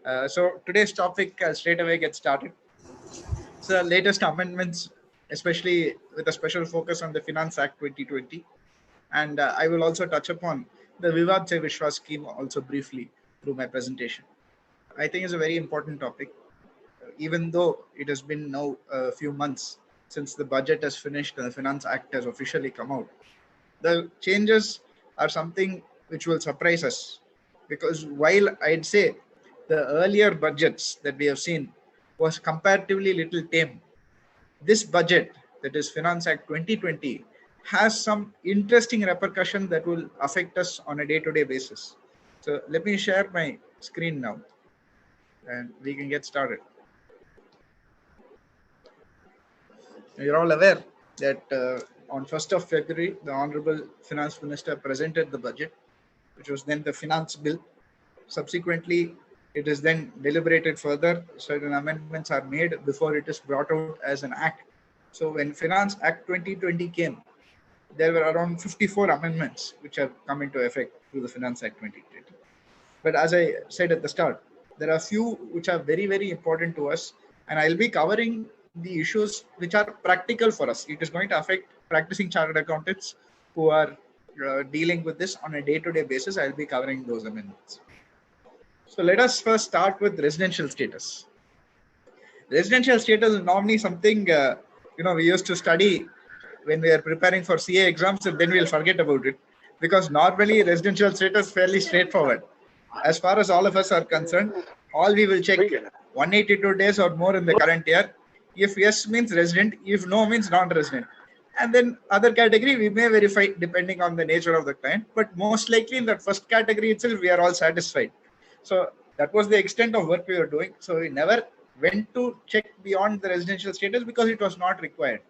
So today's topic straight away gets started. So latest amendments, especially with a special focus on the Finance Act 2020. And I will also touch upon the Vivad Se Vishwas scheme also briefly through my presentation. I think it's a very important topic, even though it has been now a few months since the budget has finished and the Finance Act has officially come out. The changes are something which will surprise us, because while I'd say the earlier budgets that we have seen was comparatively little tame, this budget, that is Finance Act 2020, has some interesting repercussion that will affect us on a day-to-day basis. So let me share my screen now and we can get started. You're all aware that on 1st of February, the Honorable Finance Minister presented the budget, which was then the finance bill. Subsequently, it is then deliberated further. Certain amendments are made before it is brought out as an act. So when Finance Act 2020 came, there were around 54 amendments which have come into effect through the Finance Act 2020. But as I said at the start, there are few which are very, very important to us. And I'll be covering the issues which are practical for us. It is going to affect practicing chartered accountants who are dealing with this on a day-to-day basis. I'll be covering those amendments. So let us first start with residential status. Residential status is normally something we used to study when we are preparing for CA exams, and then we'll forget about it, because normally residential status is fairly straightforward. As far as all of us are concerned, all we will check 182 days or more in the current year. If yes means resident, if no means non-resident. And then other category we may verify depending on the nature of the client, but most likely in that first category itself we are all satisfied. So that was the extent of work we were doing. So we never went to check beyond the residential status because it was not required.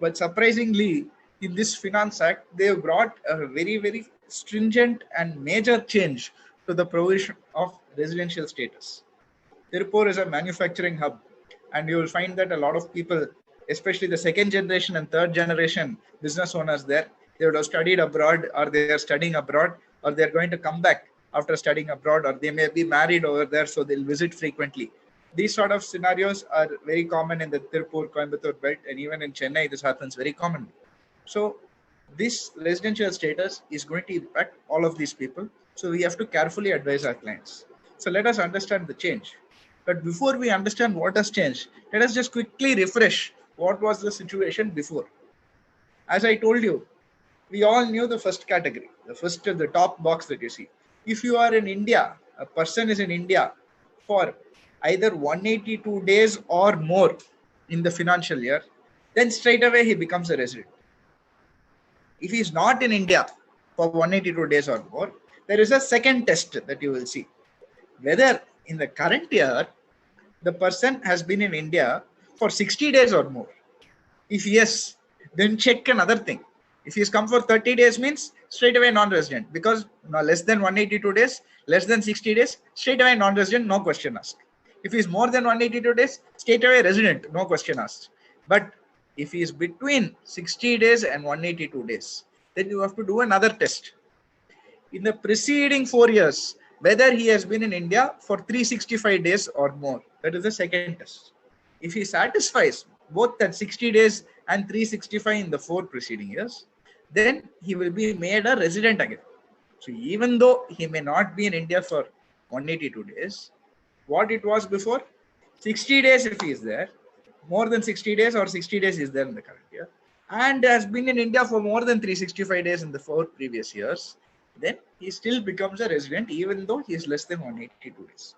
But surprisingly, in this Finance Act, they have brought a very, very stringent and major change to the provision of residential status. Tirupur is a manufacturing hub, and you will find that a lot of people, especially the second generation and third generation business owners there, they would have studied abroad, or they are studying abroad, or they are going to come back after studying abroad, or they may be married over there, so they'll visit frequently. These sort of scenarios are very common in the Tirupur, Coimbatore belt, and even in Chennai, this happens very commonly. So this residential status is going to impact all of these people. So we have to carefully advise our clients. So let us understand the change. But before we understand what has changed, let us just quickly refresh what was the situation before. As I told you, we all knew the first category, the top box that you see. If you are in India, a person is in India for either 182 days or more in the financial year, then straight away he becomes a resident. If he is not in India for 182 days or more, there is a second test that you will see. Whether in the current year, the person has been in India for 60 days or more. If yes, then check another thing. If he's come for 30 days means straight away non-resident, because less than 182 days, less than 60 days, straight away non-resident, no question asked. If he's more than 182 days, straight away resident, no question asked. But if he is between 60 days and 182 days, then you have to do another test. In the preceding 4 years, whether he has been in India for 365 days or more, that is the second test. If he satisfies both that 60 days and 365 in the 4 preceding years, then he will be made a resident again. So even though he may not be in India for 182 days, what it was before, 60 days if he is there, more than 60 days or 60 days is there in the current year, and has been in India for more than 365 days in the 4 previous years, then he still becomes a resident even though he is less than 182 days.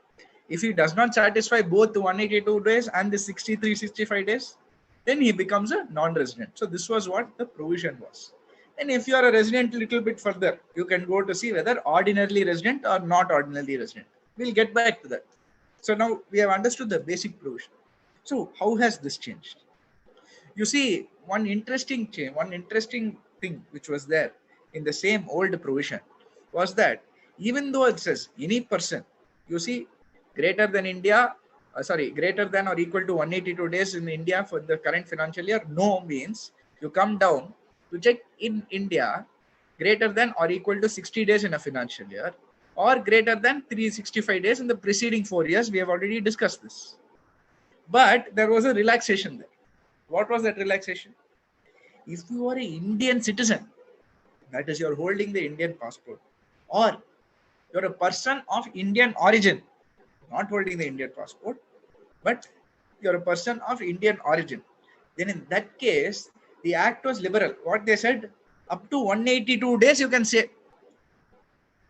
If he does not satisfy both the 182 days and the 6365 days, then he becomes a non-resident. So this was what the provision was. And if you are a resident a little bit further, you can go to see whether ordinarily resident or not ordinarily resident. We'll get back to that. So now we have understood the basic provision. So how has this changed? You see, one interesting thing which was there in the same old provision was that even though it says any person, you see, greater than or equal to 182 days in India for the current financial year, no means you come down to check in India greater than or equal to 60 days in a financial year, or greater than 365 days in the preceding 4 years. We have already discussed this. But there was a relaxation there. What was that relaxation? If you are an Indian citizen, that is, you're holding the Indian passport, or you're a person of Indian origin, not holding the Indian passport, but you're a person of Indian origin, then in that case, the act was liberal. What they said, up to 182 days you can stay.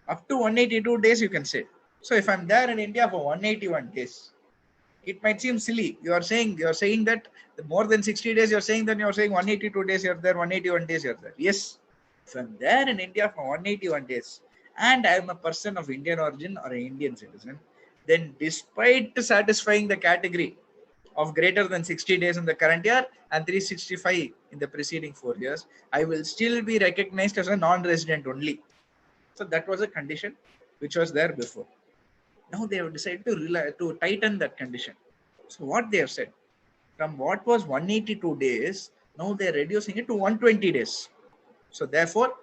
Up to 182 days you can stay. So if I'm there in India for 181 days, it might seem silly. You're saying that more than 60 days, you're saying 182 days you're there, 181 days you're there. Yes, if I'm there in India for 181 days and I'm a person of Indian origin or an Indian citizen, then despite satisfying the category of greater than 60 days in the current year and 365 in the preceding 4 years, I will still be recognized as a non-resident only. So that was a condition which was there before. Now they have decided to tighten that condition. So what they have said, from what was 182 days, now they're reducing it to 120 days. So therefore,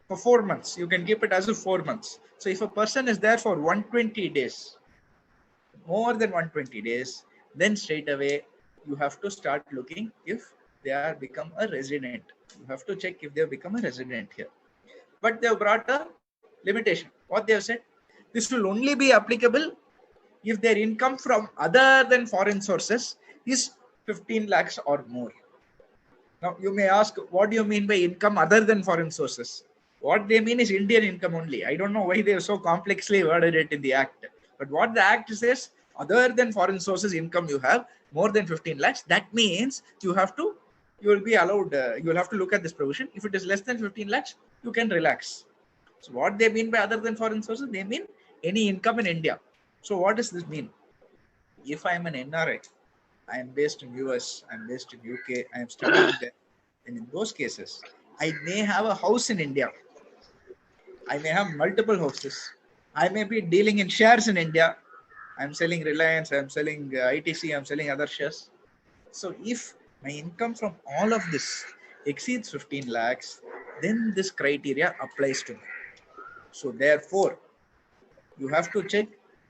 for 4 months, you can keep it as of 4 months. So if a person is there for 120 days, more than 120 days, then straight away you have to start looking if they are become a resident. You have to check if they have become a resident here. But they have brought a limitation. What they have said, this will only be applicable if their income from other than foreign sources is 15 lakhs or more. Now you may ask, what do you mean by income other than foreign sources? What they mean is Indian income only. I don't know why they have so complexly worded it in the act. But what the act says, other than foreign sources income you have more than 15 lakhs, that means you will be allowed, you will have to look at this provision. If it is less than 15 lakhs, you can relax. So what they mean by other than foreign sources, they mean any income in India. So what does this mean? If I am an NRI, I am based in US, I am based in UK, I am studying there, and in those cases, I may have a house in India. I may have multiple houses. I may be dealing in shares in India. I'm selling Reliance, I'm selling ITC, I'm selling other shares. So if my income from all of this exceeds 15 lakhs, then this criteria applies to me. So therefore, you have to check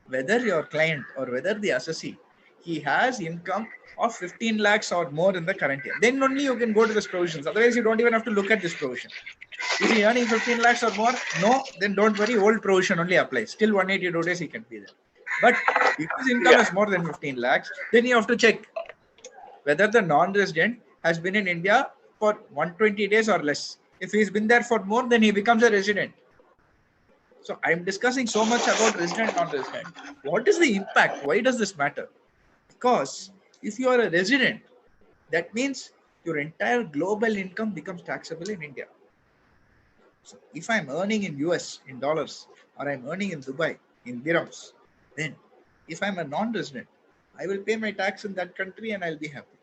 whether your client or whether the assessee, he has income of 15 lakhs or more in the current year. Then only you can go to this provisions. Otherwise, you don't even have to look at this provision. Is he earning 15 lakhs or more? No, then don't worry, old provision only applies. Still 182 days he can be there. But if his income is more than 15 lakhs, then you have to check whether the non-resident has been in India for 120 days or less. If he's been there for more, then he becomes a resident. So I'm discussing so much about resident, non-resident. What is the impact? Why does this matter? Because if you are a resident, that means your entire global income becomes taxable in India. So if I'm earning in US in dollars, or I'm earning in Dubai in dirhams, then if I'm a non-resident, I will pay my tax in that country and I'll be happy.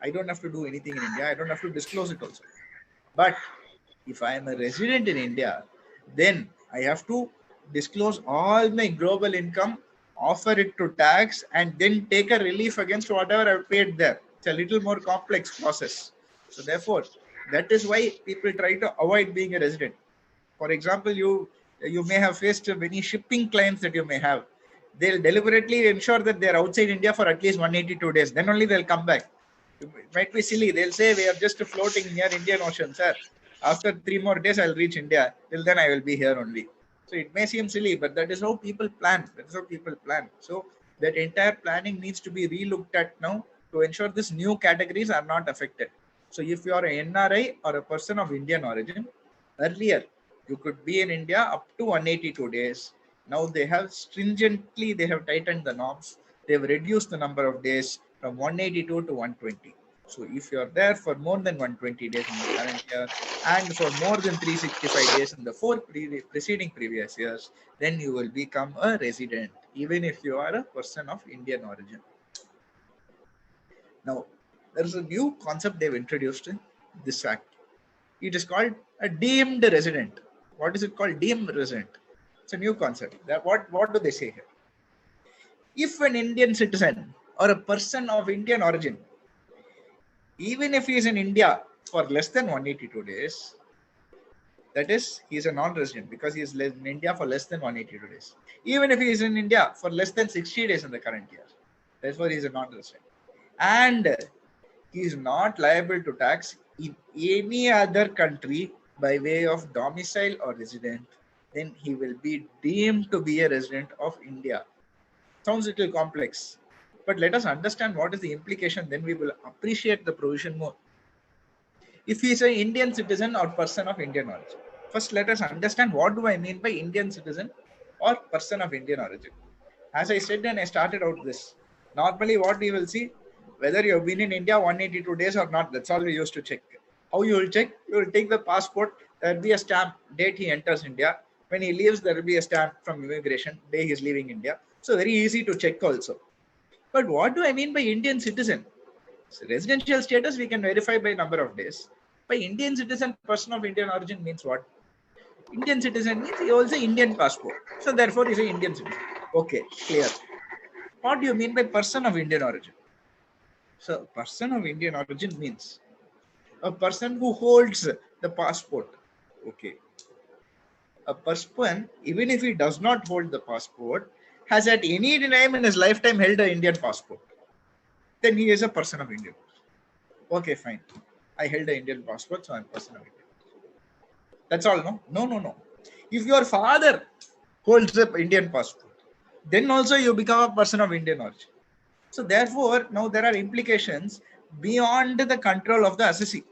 I don't have to do anything in India. I don't have to disclose it also. But if I am a resident in India, then I have to disclose all my global income, offer it to tax, and then take a relief against whatever I've paid there. It's a little more complex process. So therefore, that is why people try to avoid being a resident. For example, you may have faced many shipping clients that you may have. They'll deliberately ensure that they're outside India for at least 182 days. Then only they'll come back. It might be silly. They'll say, we are just floating near Indian Ocean, sir. After 3 more days, I'll reach India. Till then, I will be here only. So it may seem silly, but that is how people plan. That is how people plan. So that entire planning needs to be relooked at now to ensure these new categories are not affected. So if you are an NRI or a person of Indian origin, earlier you could be in India up to 182 days. Now they have tightened the norms. They've reduced the number of days from 182 to 120. So if you're there for more than 120 days in the current year and for more than 365 days in the 4 preceding previous years, then you will become a resident, even if you are a person of Indian origin. Now, there's a new concept they've introduced in this act. It is called a deemed resident. What is it called? Deemed resident. It's a new concept. What do they say here? If an Indian citizen or a person of Indian origin, even if he is in India for less than 182 days, That is, he is a non-resident because he is in India for less than 182 days. Even if he is in India for less than 60 days in the current year, therefore he is a non-resident. And he is not liable to tax in any other country by way of domicile or resident. Then he will be deemed to be a resident of India. Sounds a little complex, but let us understand what is the implication. Then we will appreciate the provision more. If he is an Indian citizen or person of Indian origin. First, let us understand what do I mean by Indian citizen or person of Indian origin. As I said when I started out this, normally what we will see, whether you have been in India 182 days or not, that's all we used to check. How you will check? You will take the passport, there will be a stamp, date he enters India. When he leaves, there will be a stamp from immigration, day he is leaving India. So very easy to check also. But what do I mean by Indian citizen? So residential status we can verify by number of days. By Indian citizen, person of Indian origin means what? Indian citizen means he holds an Indian passport. So therefore, he's an Indian citizen. Okay, clear. What do you mean by person of Indian origin? So person of Indian origin means a person who holds the passport. Okay. A person, even if he does not hold the passport, has at any time in his lifetime held an Indian passport. Then he is a person of Indian. Okay, fine. I held an Indian passport, so I'm a person of India. That's all, no? No. If your father holds an Indian passport, then also you become a person of Indian origin. So therefore, now there are implications beyond the control of the assessee.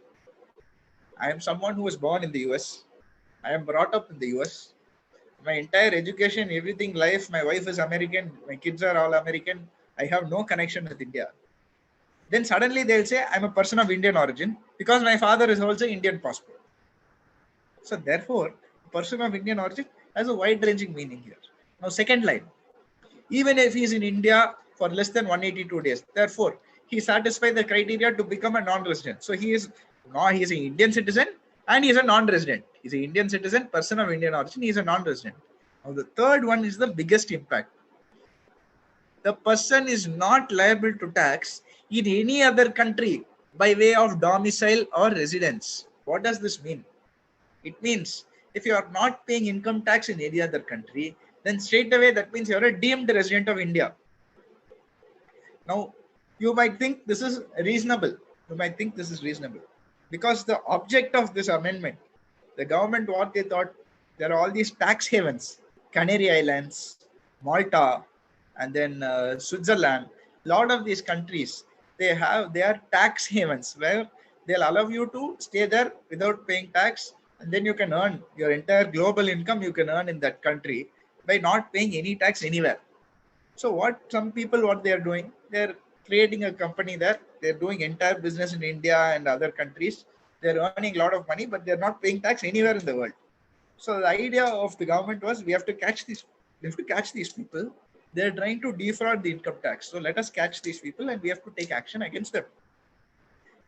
I am someone who was born in the US. I am brought up in the US. My entire education, everything, life, my wife is American. My kids are all American. I have no connection with India. Then suddenly they'll say, I'm a person of Indian origin because my father is also Indian passport. So therefore, person of Indian origin has a wide-ranging meaning here. Now, second line, even if he is in India for less than 182 days, therefore, he satisfies the criteria to become a non-resident. So he is an Indian citizen and he is a non-resident. He's an Indian citizen, person of Indian origin, he is a non-resident. Now, the third one is the biggest impact. The person is not liable to tax in any other country by way of domicile or residence. What does this mean? It means if you are not paying income tax in any other country, then straight away that means you're a deemed resident of India. Now, you might think this is reasonable. Because the object of this amendment, the government, what they thought, there are all these tax havens, Canary Islands, Malta, and then Switzerland. A lot of these countries, they are tax havens where they'll allow you to stay there without paying tax, and then you can earn your entire global income you can earn in that country by not paying any tax anywhere. So what they are doing, they're creating a company there, they're doing entire business in India and other countries, they're earning a lot of money, but they're not paying tax anywhere in the world. So the idea of the government was we have to catch these people. They're trying to defraud the income tax. So let us catch these people and we have to take action against them.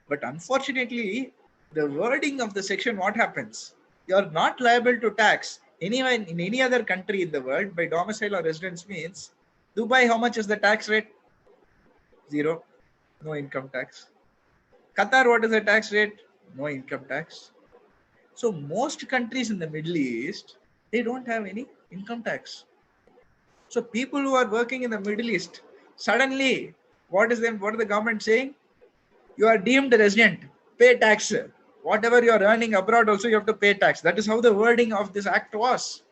But unfortunately, the wording of the section, what happens? You're not liable to tax anyone in any other country in the world by domicile or residence means Dubai, how much is the tax rate? 0. No income tax. Qatar, what is the tax rate? No income tax. So most countries in the Middle East, they don't have any income tax. So people who are working in the Middle East, suddenly, what is the government saying? You are deemed resident, pay tax. Whatever you are earning abroad also, you have to pay tax. That is how the wording of this act was.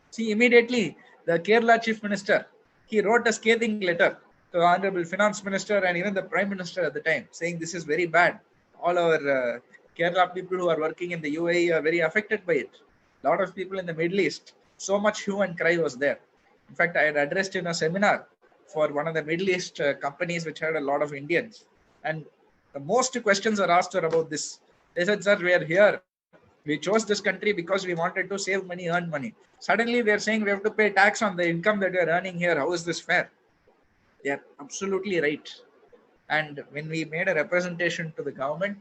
See, immediately, the Kerala Chief Minister, he wrote a scathing letter to the Honorable Finance Minister and even the Prime Minister at the time, saying this is very bad. All our Kerala people who are working in the UAE are very affected by it. A lot of people in the Middle East, so much hue and cry was there. In fact, I had addressed in a seminar for one of the Middle East companies which had a lot of Indians. And the most questions are asked are about this. They said, sir, we are here. We chose this country because we wanted to save money, earn money. Suddenly, they are saying we have to pay tax on the income that we are earning here. How is this fair? They are absolutely right. And when we made a representation to the government,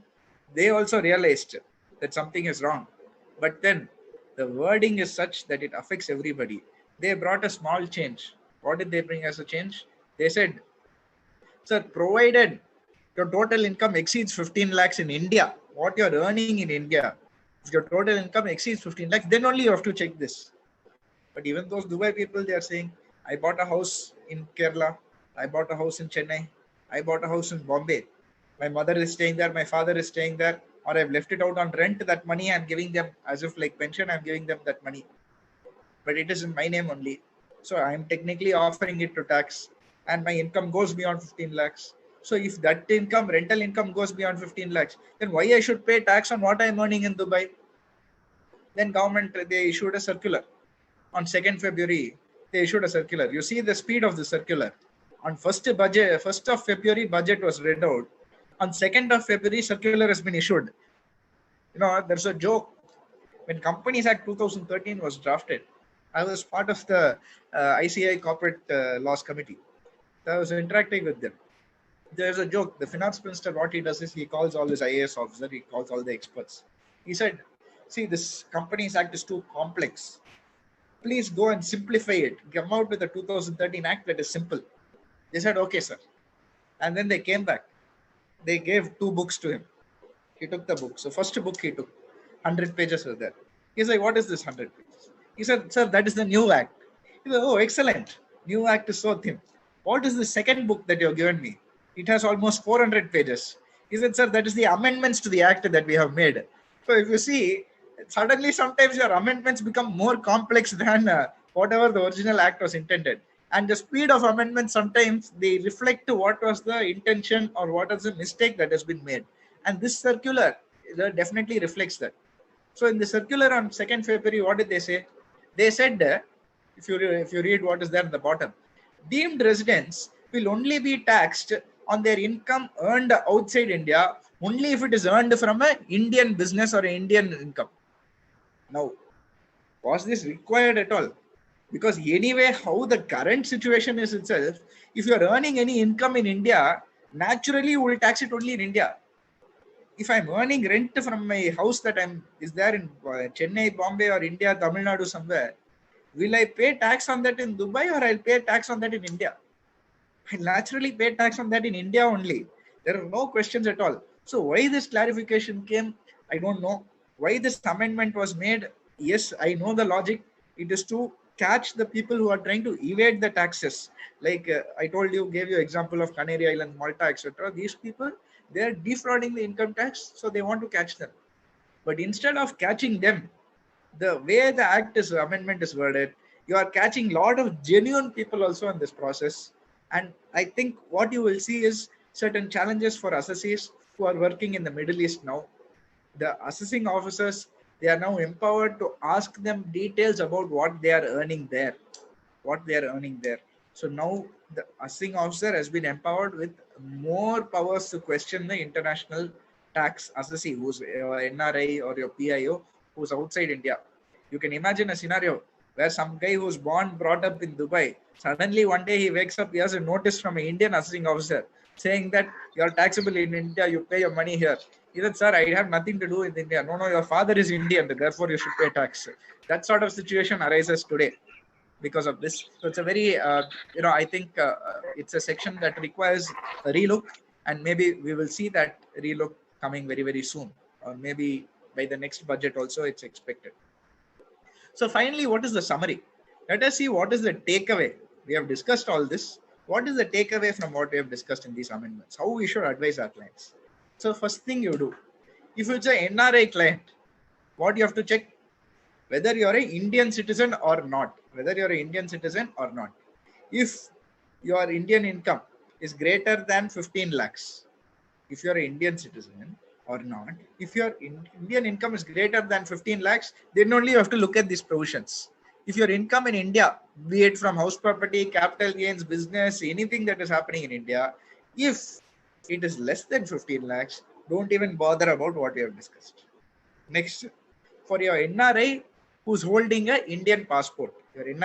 they also realized that something is wrong. But then the wording is such that it affects everybody. They brought a small change. What did they bring as a change? They said, sir, provided your total income exceeds 15 lakhs in India, what you're earning in India, If your total income exceeds 15 lakhs, then only you have to check this. But even those Dubai people, they are saying, I bought a house in Kerala, I bought a house in Chennai, I bought a house in Bombay. My mother is staying there, my father is staying there, or I've left it out on rent. That money I'm giving them as if like pension, I'm giving them that money. But it is in my name only. So I'm technically offering it to tax, and my income goes beyond 15 lakhs. So if that income, rental income goes beyond 15 lakhs, then why I should pay tax on what I'm earning in Dubai? Then government, they issued a circular on 2nd February. They issued a circular. You see the speed of the circular. On 1st of February, budget was read out. On 2nd of February, circular has been issued. There's a joke. When Companies Act 2013 was drafted, I was part of the ICI Corporate Laws Committee. I was interacting with them. There's a joke. The finance minister, what he does is he calls all his IAS officer, he calls all the experts. He said, see, this Companies Act is too complex. Please go and simplify it. Come out with a 2013 Act that is simple. They said, okay, sir. And then they came back. They gave 2 books to him. He took the book. So first book he took, 100 pages were there. He's like, what is this 100 pages? He said, sir, that is the new act. He said, oh, excellent. New act is so thin. What is the second book that you have given me? It has almost 400 pages. He said, sir, that is the amendments to the act that we have made. So if you see, suddenly sometimes your amendments become more complex than whatever the original act was intended. And the speed of amendments, sometimes they reflect what was the intention or what was the mistake that has been made. And this circular definitely reflects that. So in the circular on 2nd February, what did they say? They said, if you read what is there at the bottom, deemed residents will only be taxed on their income earned outside India only if it is earned from an Indian business or an Indian income. Now, was this required at all? Because anyway, how the current situation is itself, if you are earning any income in India, naturally you will tax it only in India. If I'm earning rent from my house that is there in Chennai, Bombay, or India, Tamil Nadu somewhere, will I pay tax on that in Dubai or I'll pay tax on that in India? I naturally pay tax on that in India only. There are no questions at all. So why this clarification came, I don't know. Why this amendment was made, yes, I know the logic. It is to catch the people who are trying to evade the taxes. Like I told you, gave you example of Canary Island, Malta, etc. These people, they are defrauding the income tax, so they want to catch them. But instead of catching them, the way the amendment is worded, you are catching a lot of genuine people also in this process. And I think what you will see is certain challenges for assessees who are working in the Middle East now. The assessing officers, they are now empowered to ask them details about what they are earning there. So now the assessing officer has been empowered with more powers to question the international tax assessee who's NRI or your PIO who's outside India. You can imagine a scenario where some guy who's brought up in Dubai, suddenly one day he wakes up, he has a notice from an Indian assessing officer saying that you're taxable in India, you pay your money here. He said, sir, I have nothing to do with India. No, your father is Indian, therefore you should pay tax. That sort of situation arises today because of this. So it's a very, I think it's a section that requires a relook, and maybe we will see that relook coming very, very soon. Or maybe by the next budget also it's expected. So finally, what is the summary? Let us see what is the takeaway. We have discussed all this. What is the takeaway from what we have discussed in these amendments? How we should advise our clients? So first thing you do, if it's an NRI client, what you have to check? Whether you're an Indian citizen or not. If your Indian income is greater than 15 lakhs, if you're an Indian citizen or not, if your Indian income is greater than 15 lakhs, then only you have to look at these provisions. If your income in India, be it from house property, capital gains, business, anything that is happening in India, if it is less than 15 lakhs, don't even bother about what we have discussed. Next, for your NRI who's holding an Indian passport, in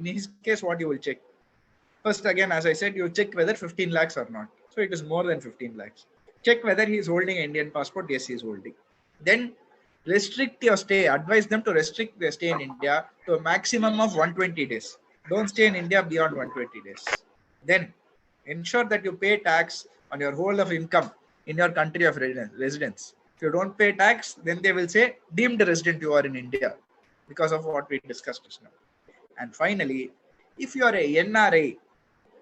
his case, what you will check? First, again, as I said, you check whether 15 lakhs or not. So it is more than 15 lakhs. Check whether he is holding an Indian passport. Yes, he is holding. Then restrict your stay. Advise them to restrict their stay in India to a maximum of 120 days. Don't stay in India beyond 120 days. Then ensure that you pay tax on your whole of income in your country of residence. If you don't pay tax, then they will say deemed resident you are in India because of what we discussed just now. And finally, if you are a NRI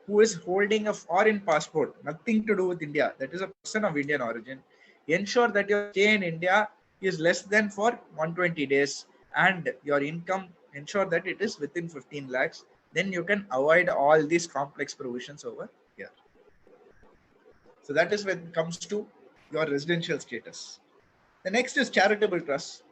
who is holding a foreign passport, nothing to do with India, that is a person of Indian origin, ensure that your stay in India is less than for 120 days and your income, ensure that it is within 15 lakhs. Then you can avoid all these complex provisions over here. So that is when it comes to your residential status. The next is charitable trust.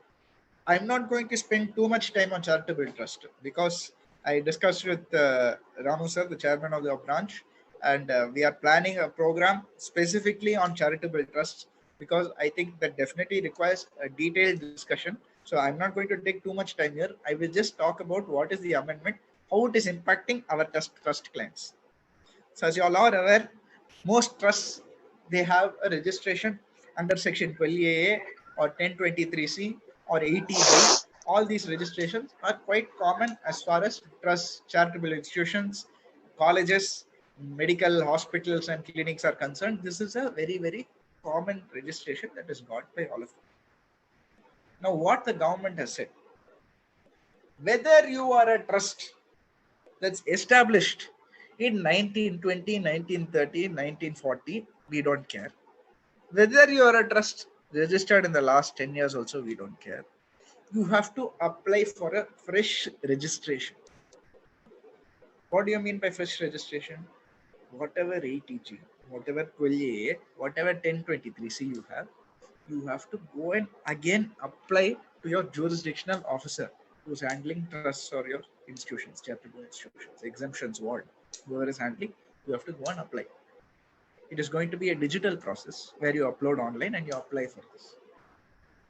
I'm not going to spend too much time on charitable trust because I discussed with Ramu sir, the chairman of the branch, and we are planning a program specifically on charitable trusts because I think that definitely requires a detailed discussion. So I'm not going to take too much time here. I will just talk about what is the amendment, how it is impacting our trust clients. So as you all are aware, most trusts, they have a registration under section 12AA or 1023C or 80G. All these registrations are quite common as far as trusts, charitable institutions, colleges, medical hospitals and clinics are concerned. This is a very, very common registration that is got by all of them. Now, what the government has said, whether you are a trust that's established in 1920, 1930, 1940, we don't care. Whether you are a trust registered in the last 10 years also, we don't care. You have to apply for a fresh registration. What do you mean by fresh registration? Whatever ATG, whatever 12A, whatever 1023C you have to go and again apply to your jurisdictional officer who's handling trusts or your institutions, charitable institutions, exemptions, what, whoever is handling, you have to go and apply. It is going to be a digital process where you upload online and you apply for this.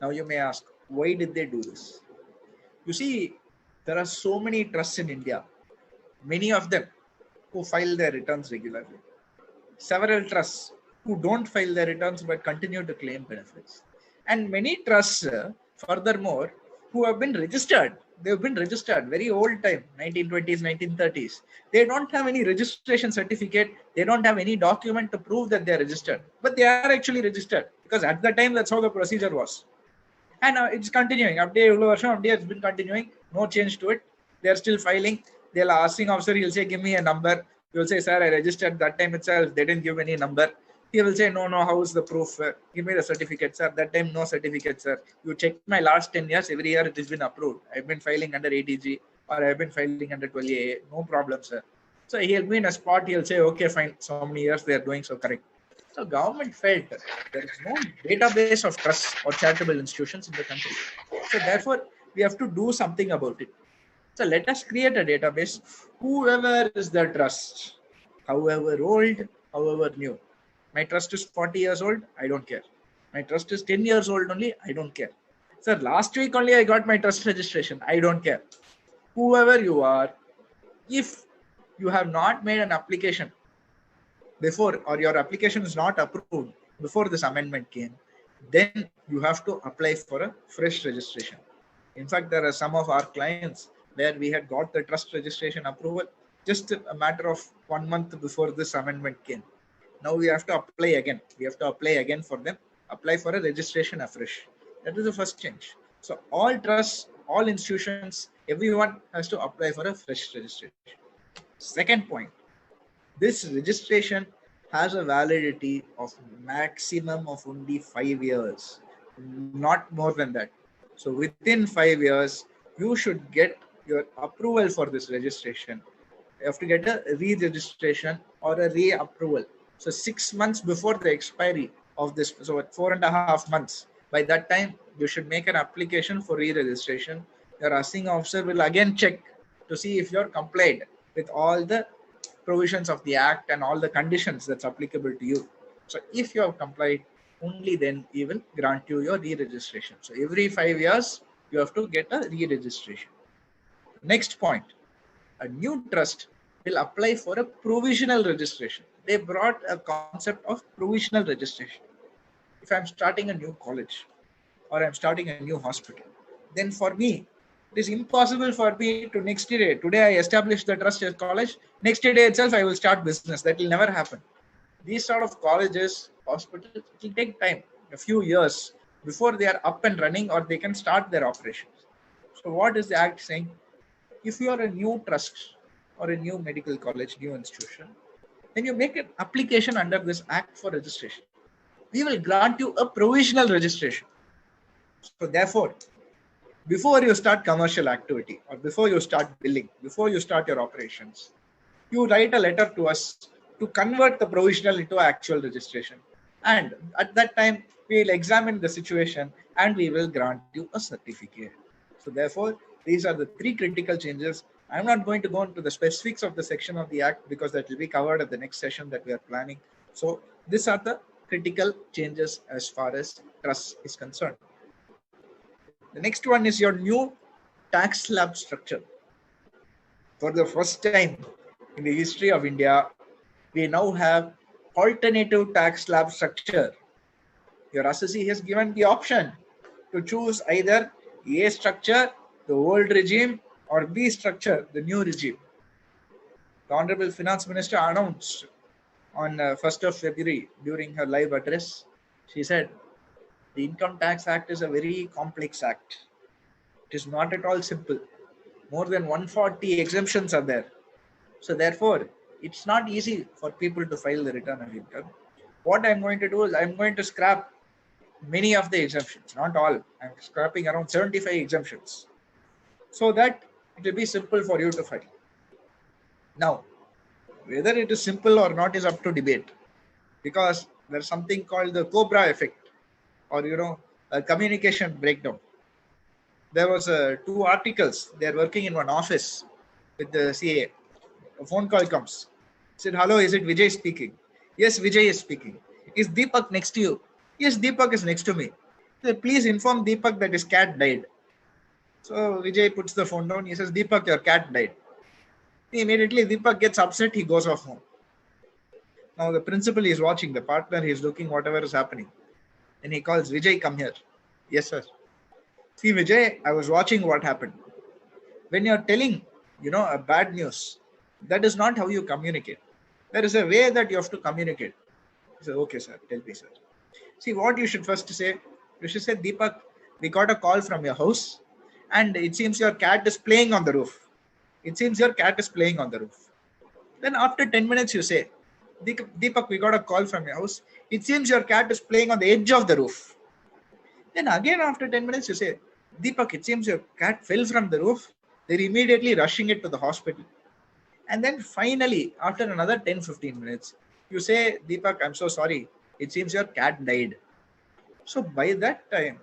Now you may ask, why did they do this? You see, there are so many trusts in India, many of them who file their returns regularly. Several trusts who don't file their returns but continue to claim benefits. And many trusts, furthermore, who have been registered. They've been registered very old time, 1920s, 1930s. They don't have any registration certificate. They don't have any document to prove that they're registered. But they are actually registered because at the time, that's how the procedure was. And it's continuing. It's been continuing. No change to it. They're still filing. They'll asking officer, he'll say, give me a number. You'll say, sir, I registered that time itself. They didn't give any number. He will say, no, how is the proof? Give me the certificate, sir. That time, no certificate, sir. You check my last 10 years. Every year it has been approved. I've been filing under ATG or I've been filing under 12AA. No problem, sir. So he'll be in a spot. He'll say, okay, fine. So many years they are doing so correct. So government felt there is no database of trusts or charitable institutions in the country. So therefore, we have to do something about it. So let us create a database. Whoever is the trust, however old, however new. My trust is 40 years old, I don't care. My trust is 10 years old only, I don't care. Sir, last week only I got my trust registration, I don't care. Whoever you are, if you have not made an application before or your application is not approved before this amendment came, then you have to apply for a fresh registration. In fact, there are some of our clients where we had got the trust registration approval just a matter of 1 month before this amendment came. Now we have to apply again. We have to apply again for them, apply for a registration afresh. That is the first change. So all trusts, all institutions, everyone has to apply for a fresh registration. Second point, this registration has a validity of maximum of only 5 years, not more than that. So within 5 years, you should get your approval for this registration. You have to get a re-registration or a re-approval. So 6 months before the expiry of this, so at 4.5 months, by that time, you should make an application for re-registration. Your assessing officer will again check to see if you're complied with all the provisions of the act and all the conditions that's applicable to you. So if you have complied, only then he will grant you your re-registration. So every 5 years, you have to get a re-registration. Next point, a new trust will apply for a provisional registration. They brought a concept of provisional registration. If I'm starting a new college or I'm starting a new hospital, then for me, it is impossible for me to next day, today I establish the trust as college, next day itself I will start business. That will never happen. These sort of colleges, hospitals, it will take time, a few years before they are up and running or they can start their operations. So what is the act saying? If you are a new trust or a new medical college, new institution, then you make an application under this act for registration. We will grant you a provisional registration. So therefore, before you start commercial activity or before you start billing, before you start your operations, you write a letter to us to convert the provisional into actual registration. And at that time, we will examine the situation and we will grant you a certificate. So therefore, these are the three critical changes. I'm not going to go into the specifics of the section of the act because that will be covered at the next session that we are planning. So these are the critical changes as far as trust is concerned. The next one is your new tax slab structure. For the first time in the history of India, we now have alternative tax slab structure. Your assessee has given the option to choose either A structure, the old regime, or B structure, the new regime. The Honorable Finance Minister announced on 1st of February during her live address, she said, the Income Tax Act is a very complex act. It is not at all simple. More than 140 exemptions are there. So therefore, it's not easy for people to file the return of income. What I'm going to do is I'm going to scrap many of the exemptions, not all. I'm scrapping around 75 exemptions so that it will be simple for you to file. Now, whether it is simple or not is up to debate because there's something called the Cobra effect or, a communication breakdown. There was two articles. They're working in one office with the CA. A phone call comes. Said, hello, is it Vijay speaking? Yes, Vijay is speaking. Is Deepak next to you? Yes, Deepak is next to me. Said, please inform Deepak that his cat died. So Vijay puts the phone down. He says, Deepak, your cat died. Immediately Deepak gets upset. He goes off home. Now the principal is watching. The partner is looking whatever is happening. And he calls, Vijay, come here. Yes, sir. See, Vijay, I was watching what happened. When you're telling, a bad news, that is not how you communicate. There is a way that you have to communicate. So, okay, sir, tell me, sir. See, what you should first say, you should say, Deepak, we got a call from your house and it seems your cat is playing on the roof. It seems your cat is playing on the roof. Then after 10 minutes, you say, Deepak, we got a call from your house. It seems your cat is playing on the edge of the roof. Then again, after 10 minutes, you say, Deepak, it seems your cat fell from the roof. They're immediately rushing it to the hospital. And then finally, after another 10-15 minutes, you say, Deepak, I'm so sorry. It seems your cat died. So by that time,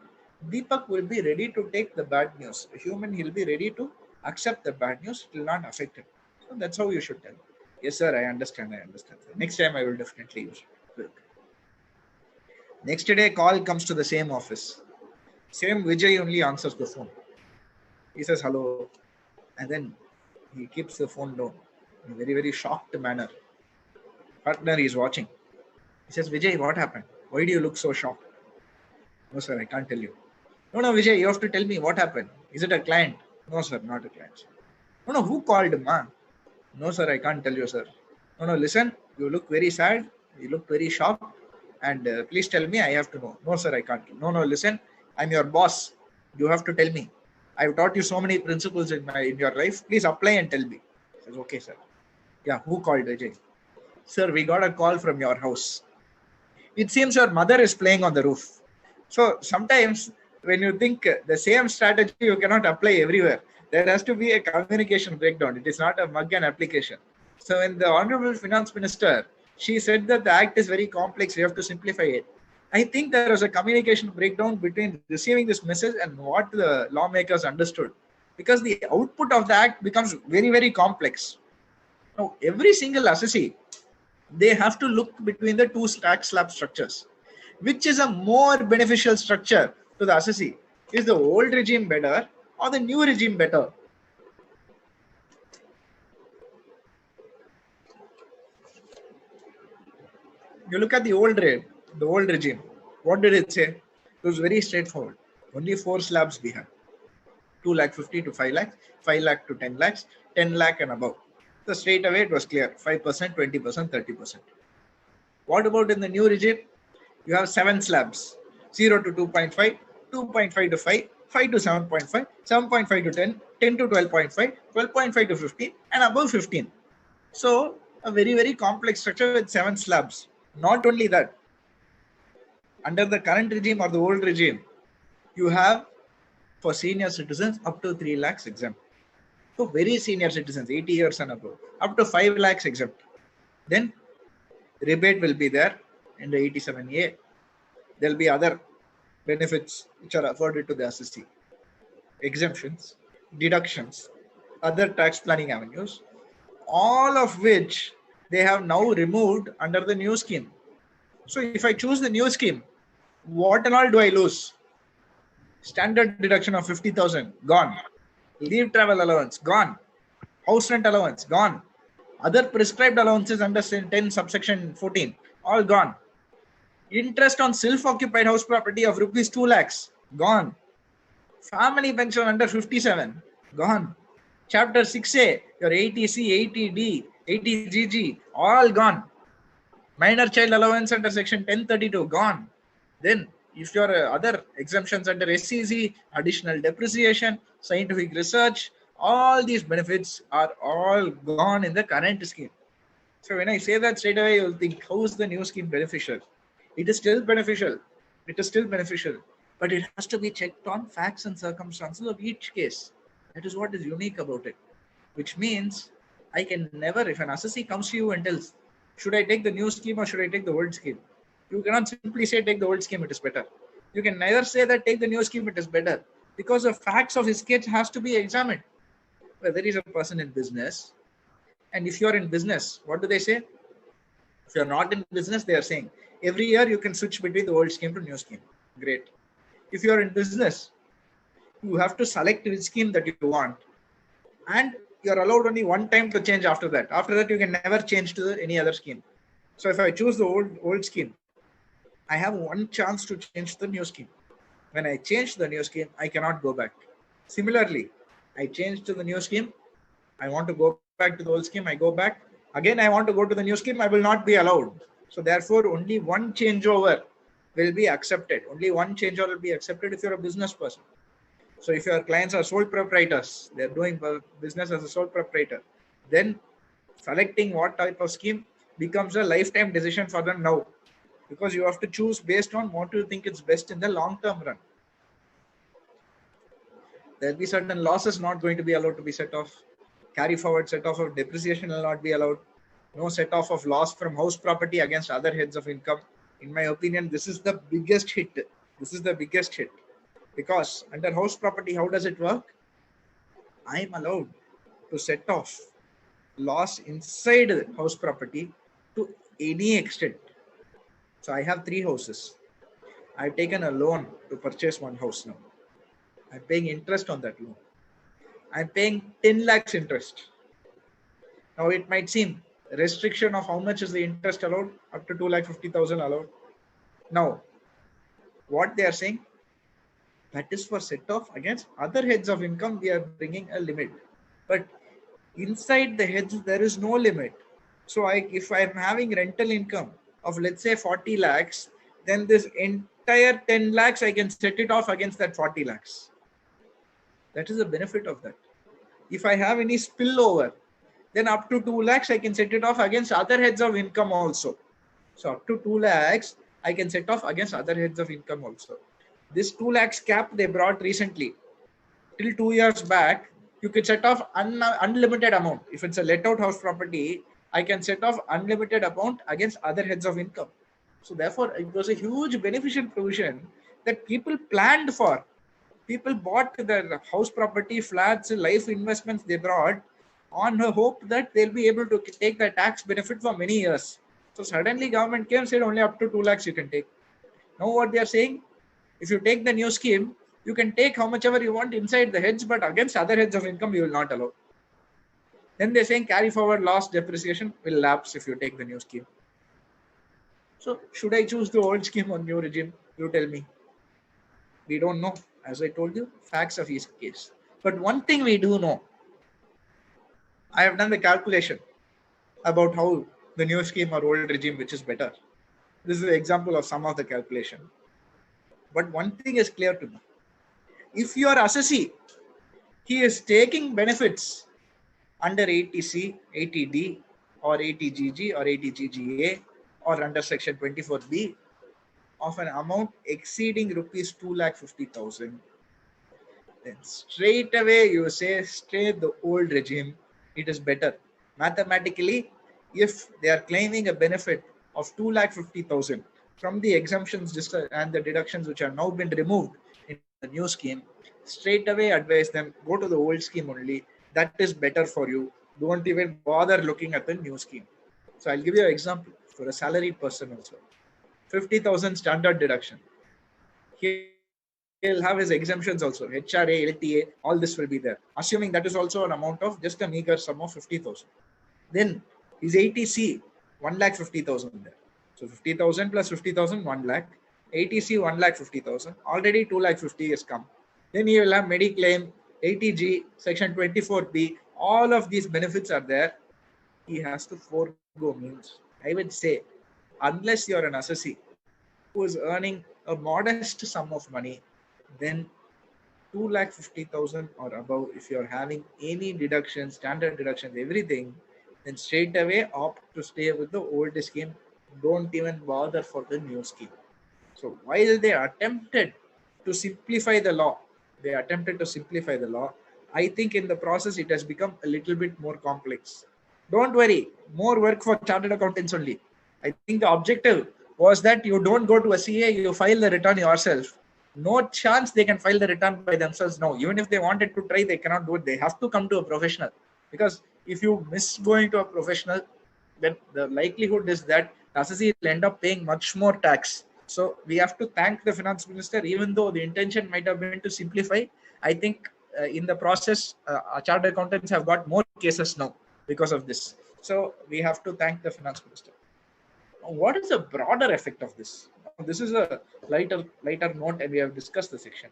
Deepak will be ready to take the bad news. A human, he'll be ready to accept the bad news. It will not affect him. So that's how you should tell. Yes, sir, I understand. Next time, I will definitely use it. Next day, call comes to the same office. Same Vijay only answers the phone. He says, hello. And then he keeps the phone down in a very, very shocked manner. Partner is watching. He says, Vijay, what happened? Why do you look so shocked? No, sir, I can't tell you. No, Vijay, you have to tell me what happened. Is it a client? No, sir, not a client. No, who called him? No, sir, I can't tell you, sir. No, listen, you look very sad. You look very shocked. And please tell me, I have to know. No, sir, I can't. No, listen, I'm your boss. You have to tell me. I've taught you so many principles in your life. Please apply and tell me. He says, okay, sir. Yeah, who called, Vijay? Sir, we got a call from your house. It seems your mother is playing on the roof. So sometimes when you think the same strategy, you cannot apply everywhere. There has to be a communication breakdown. It is not a mug and application. So when the Honorable Finance Minister, she said that the act is very complex, we have to simplify it. I think there was a communication breakdown between receiving this message and what the lawmakers understood. Because the output of the act becomes very, very complex. Now, every single assessee, they have to look between the two tax slab structures. Which is a more beneficial structure to the assessee? Is the old regime better or the new regime better? You look at the old regime. What did it say? It was very straightforward. Only 4 slabs we had. 250,000 to 5 lakhs, 5 lakh to 10 lakhs, 10 lakh and above. So straight away it was clear. 5%, 20%, 30%. What about in the new regime? You have 7 slabs. 0 to 2.5, 2.5 to 5, 5 to 7.5, 7.5 to 10, 10 to 12.5, 12.5 to 15, and above 15. So a very, very complex structure with 7 slabs. Not only that, under the current regime or the old regime, you have for senior citizens up to 3 lakhs exempt. So very senior citizens, 80 years and above, up to 5 lakhs exempt. Then rebate will be there in the 87A. There will be other benefits which are afforded to the assessee, exemptions, deductions, other tax planning avenues, all of which they have now removed under the new scheme. So if I choose the new scheme, what and all do I lose? Standard deduction of 50,000, gone. Leave travel allowance, gone. House rent allowance, gone. Other prescribed allowances under 10 subsection 14, all gone. Interest on self-occupied house property of rupees 2 lakhs, gone. Family pension under 57, gone. Chapter 6A, your 80C, 80D, 80GG, all gone. Minor child allowance under section 1032, gone. Then, if your other exemptions under SCC, additional depreciation, scientific research, all these benefits are all gone in the current scheme. So when I say that, straight away you'll think, how is the new scheme beneficial? It is still beneficial. It is still beneficial. But it has to be checked on facts and circumstances of each case. That is what is unique about it. Which means I can never, if an assessee comes to you and tells, should I take the new scheme or should I take the old scheme? You cannot simply say take the old scheme, it is better. You can neither say that take the new scheme, it is better. Because the facts of his case has to be examined. Whether he's a person in business, and if you're in business, what do they say? If you're not in business, they are saying, every year you can switch between the old scheme to new scheme. Great. If you're in business, you have to select which scheme that you want. And you're allowed only one time to change after that. After that, you can never change to any other scheme. So if I choose the old scheme, I have one chance to change the new scheme. When I change the new scheme, I cannot go back. Similarly, I change to the new scheme. I want to go back to the old scheme. I go back. Again, I want to go to the new scheme. I will not be allowed. So therefore, only one changeover will be accepted. Only one changeover will be accepted if you're a business person. So if your clients are sole proprietors, they're doing business as a sole proprietor, then selecting what type of scheme becomes a lifetime decision for them now. Because you have to choose based on what you think is best in the long-term run. There'll be certain losses not going to be allowed to be set off. Carry forward set off of depreciation will not be allowed. No set off of loss from house property against other heads of income. In my opinion, this is the biggest hit. This is the biggest hit. Because under house property, how does it work? I'm allowed to set off loss inside house property to any extent. So I have 3 houses. I've taken a loan to purchase one house now. I'm paying interest on that loan. I'm paying 10 lakhs interest. Now it might seem restriction of how much is the interest allowed, up to 2,50,000 allowed. Now, what they are saying, that is for set off against other heads of income, we are bringing a limit. But inside the heads, there is no limit. So if I'm having rental income of, let's say, 40 lakhs, then this entire 10 lakhs, I can set it off against that 40 lakhs. That is the benefit of that. If I have any spillover, then up to 2 lakhs, I can set it off against other heads of income also. So up to 2 lakhs, I can set off against other heads of income also. This 2 lakhs cap they brought recently. Till 2 years back, you could set off unlimited amount. If it's a let out house property, I can set off unlimited amount against other heads of income. So therefore, it was a huge beneficial provision that people planned for. People bought their house property, flats, life investments they brought on the hope that they'll be able to take the tax benefit for many years. So suddenly government came and said only up to 2 lakhs you can take. Now what they are saying, if you take the new scheme, you can take how much ever you want inside the heads, but against other heads of income, you will not allow. Then they're saying carry forward loss depreciation will lapse if you take the new scheme. So should I choose the old scheme or new regime? You tell me. We don't know. As I told you, facts of each case. But one thing we do know, I have done the calculation about how the new scheme or old regime, which is better. This is an example of some of the calculation. But one thing is clear to me. If your assessee, he is taking benefits under 80C, 80D, or 80GG, or 80GGA, or under section 24B of an amount exceeding rupees 2,50,000, then straight away you say stay the old regime. It is better. Mathematically, if they are claiming a benefit of 2,50,000 from the exemptions and the deductions which have now been removed in the new scheme, straight away advise them go to the old scheme only. That is better for you. Don't even bother looking at the new scheme. So I'll give you an example for a salaried person also. 50,000 standard deduction. He'll have his exemptions also. HRA, LTA, all this will be there. Assuming that is also an amount of just a meager sum of 50,000. Then his 80C, 1,50,000 there. So 50,000 plus 50,000, 1 lakh. 80C, 1,50,000. Already 2,50,000 has come. Then he will have Mediclaim, 80G, section 24B. All of these benefits are there. He has to forego means. I would say, unless you're an assessee who is earning a modest sum of money, then 2,50,000 or above, if you're having any deductions, standard deductions, everything, then straight away opt to stay with the old scheme. Don't even bother for the new scheme. So while they attempted to simplify the law, I think in the process it has become a little bit more complex. Don't worry, more work for chartered accountants only. I think the objective was that you don't go to a CA, you file the return yourself. No chance they can file the return by themselves. No, even if they wanted to try, they cannot do it. They have to come to a professional. Because if you miss going to a professional, then the likelihood is that the assessee will end up paying much more tax. So we have to thank the finance minister, even though the intention might have been to simplify. I think in the process, chartered accountants have got more cases now because of this. So we have to thank the finance minister. What is the broader effect of this? This is a lighter note, and we have discussed the section.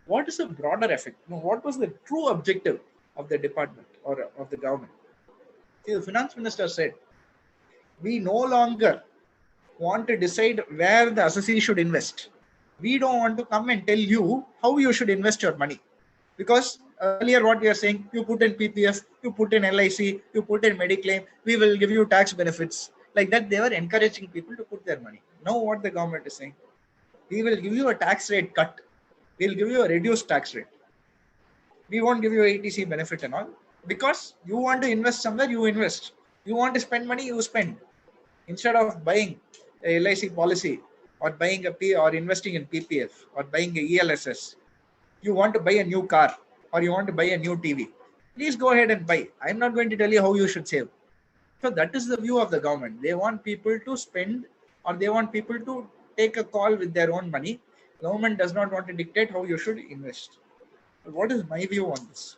What is the broader effect? What was the true objective of the department or of the government? See, the finance minister said, we no longer want to decide where the assessee should invest. We don't want to come and tell you how you should invest your money. Because earlier what we are saying, you put in PPF, you put in LIC, you put in Mediclaim, we will give you tax benefits. Like that, they were encouraging people to put their money. Now what the government is saying, we will give you a tax rate cut. We'll give you a reduced tax rate. We won't give you 80C benefit and all. Because you want to invest somewhere, you invest. You want to spend money, you spend. Instead of buying a LIC policy or buying a P or investing in PPF or buying a ELSS, you want to buy a new car or you want to buy a new TV. Please go ahead and buy. I'm not going to tell you how you should save. So that is the view of the government. They want people to spend, or they want people to take a call with their own money. Government does not want to dictate how you should invest. But what is my view on this?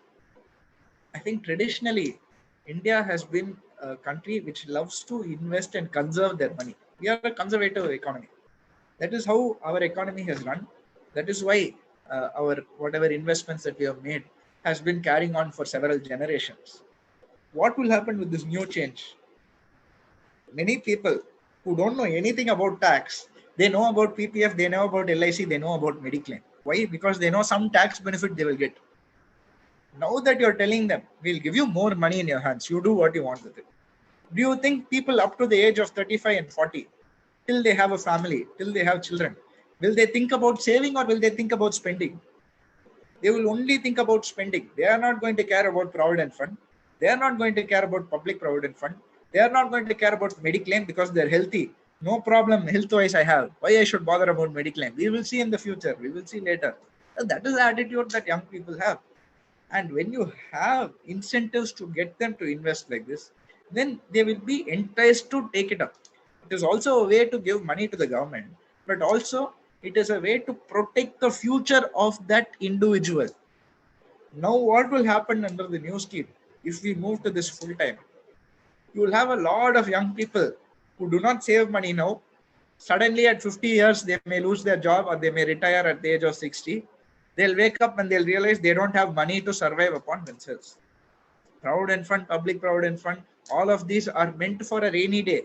I think traditionally, India has been a country which loves to invest and conserve their money. We are a conservative economy. That is how our economy has run. That is why our whatever investments that we have made has been carrying on for several generations. What will happen with this new change? Many people who don't know anything about tax, they know about PPF, they know about LIC, they know about Mediclaim. Why? Because they know some tax benefit they will get. Now that you're telling them, we'll give you more money in your hands, you do what you want with it. Do you think people up to the age of 35 and 40, till they have a family, till they have children, will they think about saving or will they think about spending? They will only think about spending. They are not going to care about Provident Fund. They are not going to care about public Provident Fund. They are not going to care about Mediclaim because they're healthy. No problem, health-wise I have. Why I should bother about Mediclaim? We will see in the future. We will see later. So that is the attitude that young people have. And when you have incentives to get them to invest like this, then they will be enticed to take it up. It is also a way to give money to the government, but also it is a way to protect the future of that individual. Now, what will happen under the new scheme if we move to this full time? You will have a lot of young people who do not save money now. Suddenly, at 50 years, they may lose their job or they may retire at the age of 60. They'll wake up and they'll realize they don't have money to survive upon themselves. Provident Fund, Public Provident Fund, all of these are meant for a rainy day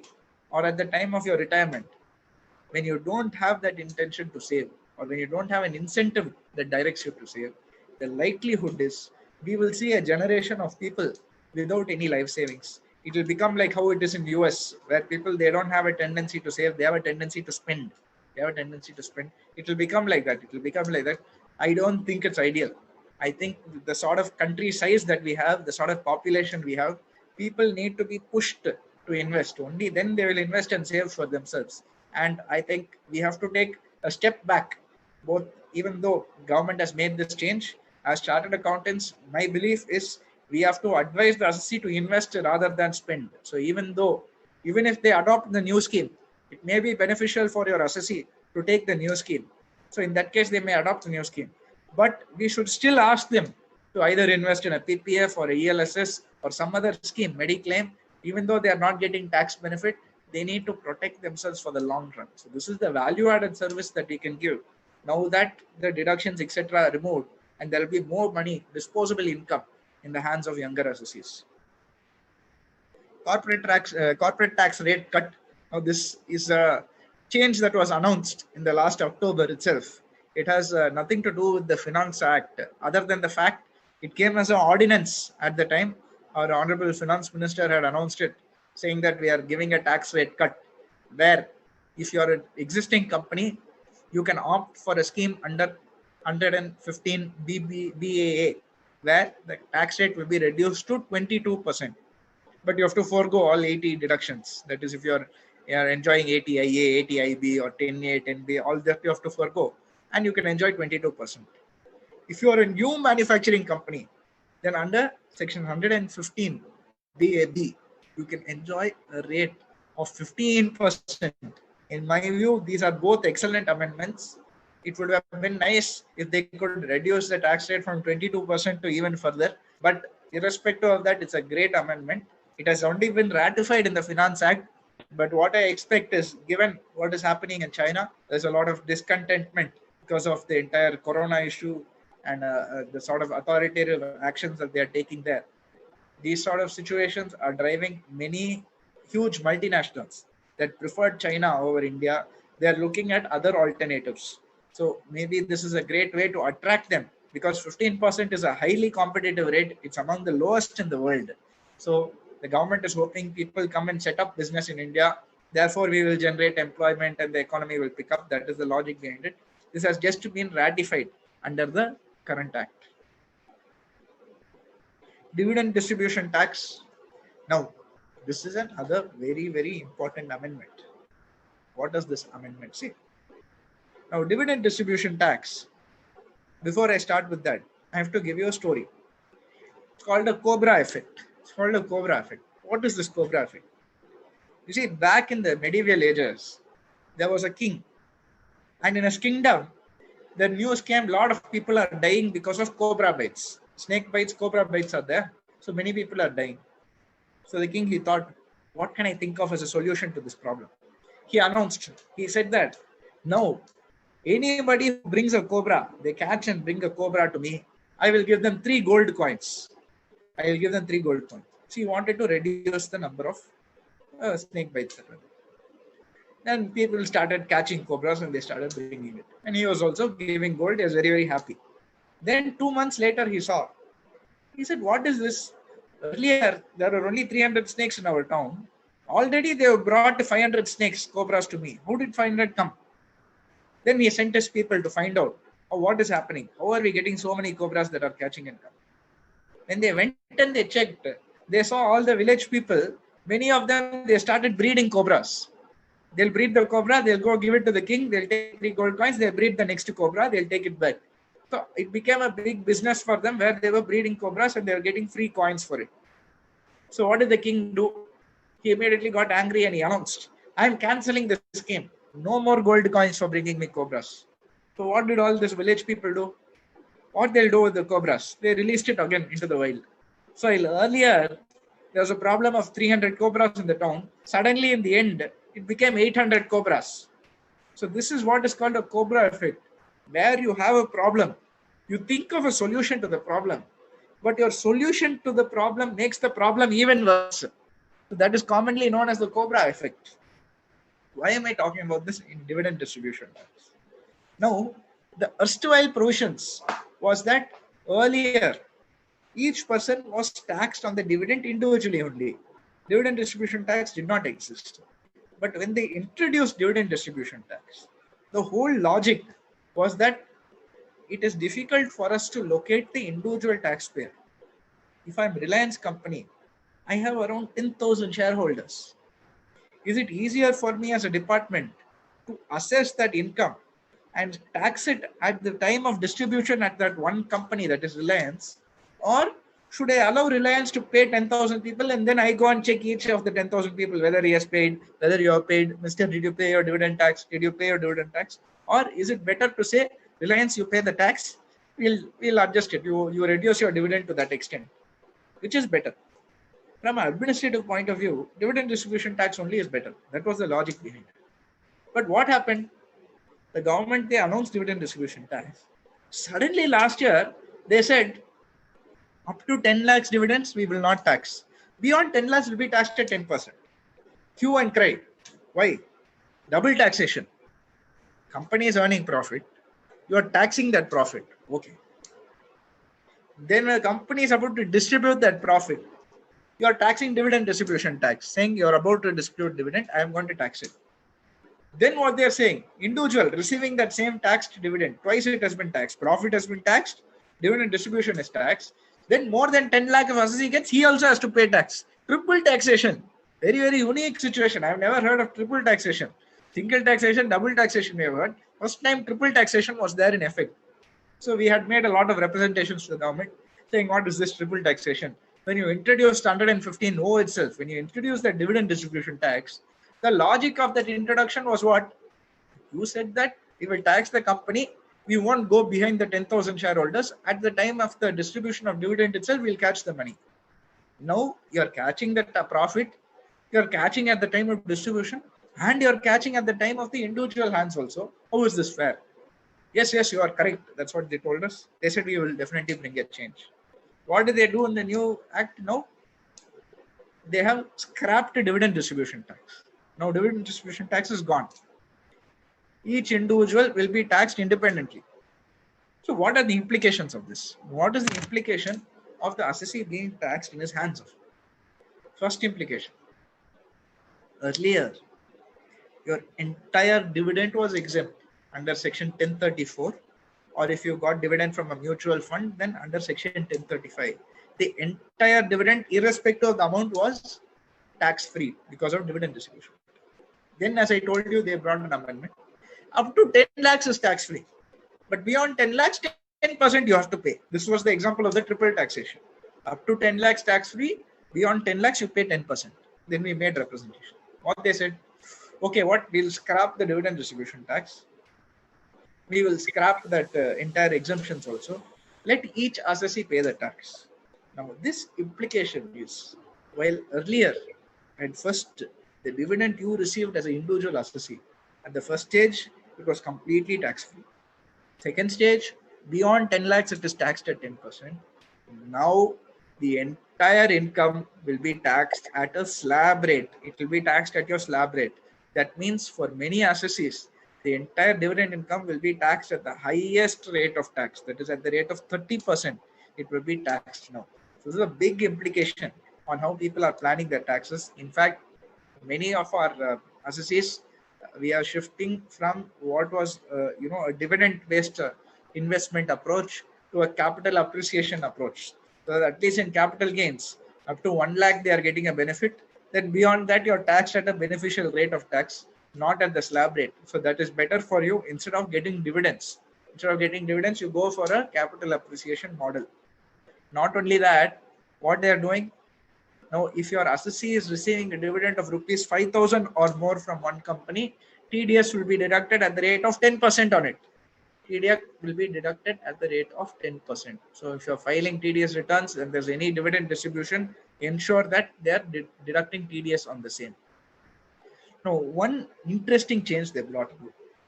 or at the time of your retirement, when you don't have that intention to save or when you don't have an incentive that directs you to save, the likelihood is we will see a generation of people without any life savings. It will become like how it is in US, where people, they don't have a tendency to save, they have a tendency to spend. They have a tendency to spend. It will become like that. It will become like that. I don't think it's ideal. I think the sort of country size that we have, the sort of population we have, people need to be pushed to invest. Only then they will invest and save for themselves. And I think we have to take a step back. Both, even though government has made this change, as chartered accountants, my belief is we have to advise the assessee to invest rather than spend. So even if they adopt the new scheme, it may be beneficial for your assessee to take the new scheme. So in that case, they may adopt the new scheme. But we should still ask them to either invest in a PPF or a ELSS or some other scheme, Mediclaim. Even though they are not getting tax benefit, they need to protect themselves for the long run. So this is the value-added service that we can give. Now that the deductions, etc., are removed, and there will be more money, disposable income in the hands of younger associates. Corporate tax rate cut. Now this is a change that was announced in the last October itself. It has nothing to do with the Finance Act, other than the fact it came as an ordinance at the time. Our Honorable Finance Minister had announced it, saying that we are giving a tax rate cut, where if you are an existing company, you can opt for a scheme under 115 BAA, where the tax rate will be reduced to 22%. But you have to forego all 80 deductions. That is, if you are enjoying 80IA, 80IB, or 10A, 10B, all that you have to forego, and you can enjoy 22%. If you are a new manufacturing company, then under section 115 BAB, you can enjoy a rate of 15%. In my view, these are both excellent amendments. It would have been nice if they could reduce the tax rate from 22% to even further. But irrespective of that, it's a great amendment. It has only been ratified in the Finance Act. But what I expect is, given what is happening in China, there's a lot of discontentment because of the entire corona issue and the sort of authoritative actions that they are taking there. These sort of situations are driving many huge multinationals that preferred China over India. They are looking at other alternatives. So maybe this is a great way to attract them, because 15% is a highly competitive rate. It's among the lowest in the world. So the government is hoping people come and set up business in India. Therefore, we will generate employment and the economy will pick up. That is the logic behind it. This has just been ratified under the current act. Dividend distribution tax. Now, this is another very, very important amendment. What does this amendment say? Now, dividend distribution tax. Before I start with that, I have to give you a story. It's called a Cobra effect. What is this Cobra effect? You see, back in the medieval ages, there was a king. And in his kingdom, the news came, a lot of people are dying because of cobra bites. Snake bites, cobra bites are there. So many people are dying. So the king, he thought, what can I think of as a solution to this problem? He said that, no, anybody who brings a cobra, they catch and bring a cobra to me, I will give them 3 gold coins. So he wanted to reduce the number of snake bites. Then people started catching cobras and they started bringing it. And he was also giving gold. He was very, very happy. Then 2 months later, he said, what is this? Earlier, there were only 300 snakes in our town. Already they have brought 500 snakes, cobras to me. How did 500 come? Then he sent his people to find out what is happening. How are we getting so many cobras that are catching and coming? When they went and they checked, they saw all the village people. Many of them, they started breeding cobras. They'll breed the cobra, they'll go give it to the king, they'll take 3 gold coins, they'll breed the next cobra, they'll take it back. So it became a big business for them, where they were breeding cobras and they were getting free coins for it. So what did the king do? He immediately got angry and he announced, I am cancelling this scheme. No more gold coins for bringing me cobras. So what did all these village people do? What they'll do with the cobras? They released it again into the wild. So earlier, there was a problem of 300 cobras in the town. Suddenly, in the end, it became 800 cobras. So this is what is called a Cobra effect, where you have a problem. You think of a solution to the problem, but your solution to the problem makes the problem even worse. So that is commonly known as the Cobra effect. Why am I talking about this in dividend distribution tax? Now, The erstwhile provisions was that earlier each person was taxed on the dividend individually only. Dividend distribution tax did not exist. But when they introduced dividend distribution tax, the whole logic was that it is difficult for us to locate the individual taxpayer. If I'm Reliance company, I have around 10,000 shareholders. Is it easier for me as a department to assess that income and tax it at the time of distribution at that one company, that is Reliance? Or should I allow Reliance to pay 10,000 people and then I go and check each of the 10,000 people whether he has paid, whether you have paid, Mr. Did you pay your dividend tax? Did you pay your dividend tax? Or is it better to say, Reliance, you pay the tax, we'll adjust it. You reduce your dividend to that extent. Which is better? From an administrative point of view, dividend distribution tax only is better. That was the logic behind it. But what happened? The government, they announced dividend distribution tax. Suddenly last year, they said up to 10 lakhs dividends, we will not tax. Beyond 10 lakhs will be taxed at 10%. Hue and cry. Why? Double taxation. Company is earning profit. You are taxing that profit. Okay. Then when a company is about to distribute that profit, you are taxing dividend distribution tax, saying you are about to distribute dividend, I am going to tax it. Then what they are saying, individual receiving that same taxed dividend, twice it has been taxed, profit has been taxed, dividend distribution is taxed. Then more than 10 lakh of assessee gets, he also has to pay tax. Triple taxation. Very, very unique situation. I have never heard of triple taxation. Single taxation, double taxation we have heard. First time triple taxation was there in effect. So we had made a lot of representations to the government saying, what is this triple taxation? When you introduced 115O itself, when you introduced the dividend distribution tax, the logic of that introduction was what? You said that we will tax the company, we won't go behind the 10,000 shareholders. At the time of the distribution of dividend itself, we'll catch the money. Now you're catching that profit, you're catching at the time of distribution, and you're catching at the time of the individual hands also. How is this fair? Yes, you are correct. That's what they told us. They said we will definitely bring a change. What did they do in the new act now? They have scrapped dividend distribution tax. Now dividend distribution tax is gone. Each individual will be taxed independently. So what are the implications of this? What is the implication of the assessee being taxed in his hands? First implication. Earlier, your entire dividend was exempt under section 1034, or if you got dividend from a mutual fund, then under section 1035. The entire dividend, irrespective of the amount, was tax-free because of dividend distribution. Then, as I told you, they brought an amendment. Up to 10 lakhs is tax-free. But beyond 10 lakhs, 10% you have to pay. This was the example of the triple taxation. Up to 10 lakhs tax-free, beyond 10 lakhs, you pay 10%. Then we made representation. What they said, okay, we'll scrap the dividend distribution tax. We will scrap that entire exemptions also. Let each assessee pay the tax. Now, this implication is, while earlier, at first, the dividend you received as an individual assessee, at the first stage, it was completely tax-free. Second stage, beyond 10 lakhs, it is taxed at 10%. Now, the entire income will be taxed at a slab rate. It will be taxed at your slab rate. That means for many assessees, the entire dividend income will be taxed at the highest rate of tax. That is at the rate of 30%. It will be taxed now. So this is a big implication on how people are planning their taxes. In fact, many of our assessees, we are shifting from what was a dividend-based investment approach to a capital appreciation approach. So at least in capital gains, up to 1 lakh, they are getting a benefit. Then beyond that, you're taxed at a beneficial rate of tax, not at the slab rate. So that is better for you. Instead of getting dividends, you go for a capital appreciation model. Not only that, what they are doing now, if your assessee is receiving a dividend of rupees 5,000 or more from one company, TDS will be deducted at the rate of 10% on it. TDS will be deducted at the rate of 10%. So if you're filing TDS returns and there's any dividend distribution, ensure that they are deducting TDS on the same. Now, one interesting change they brought.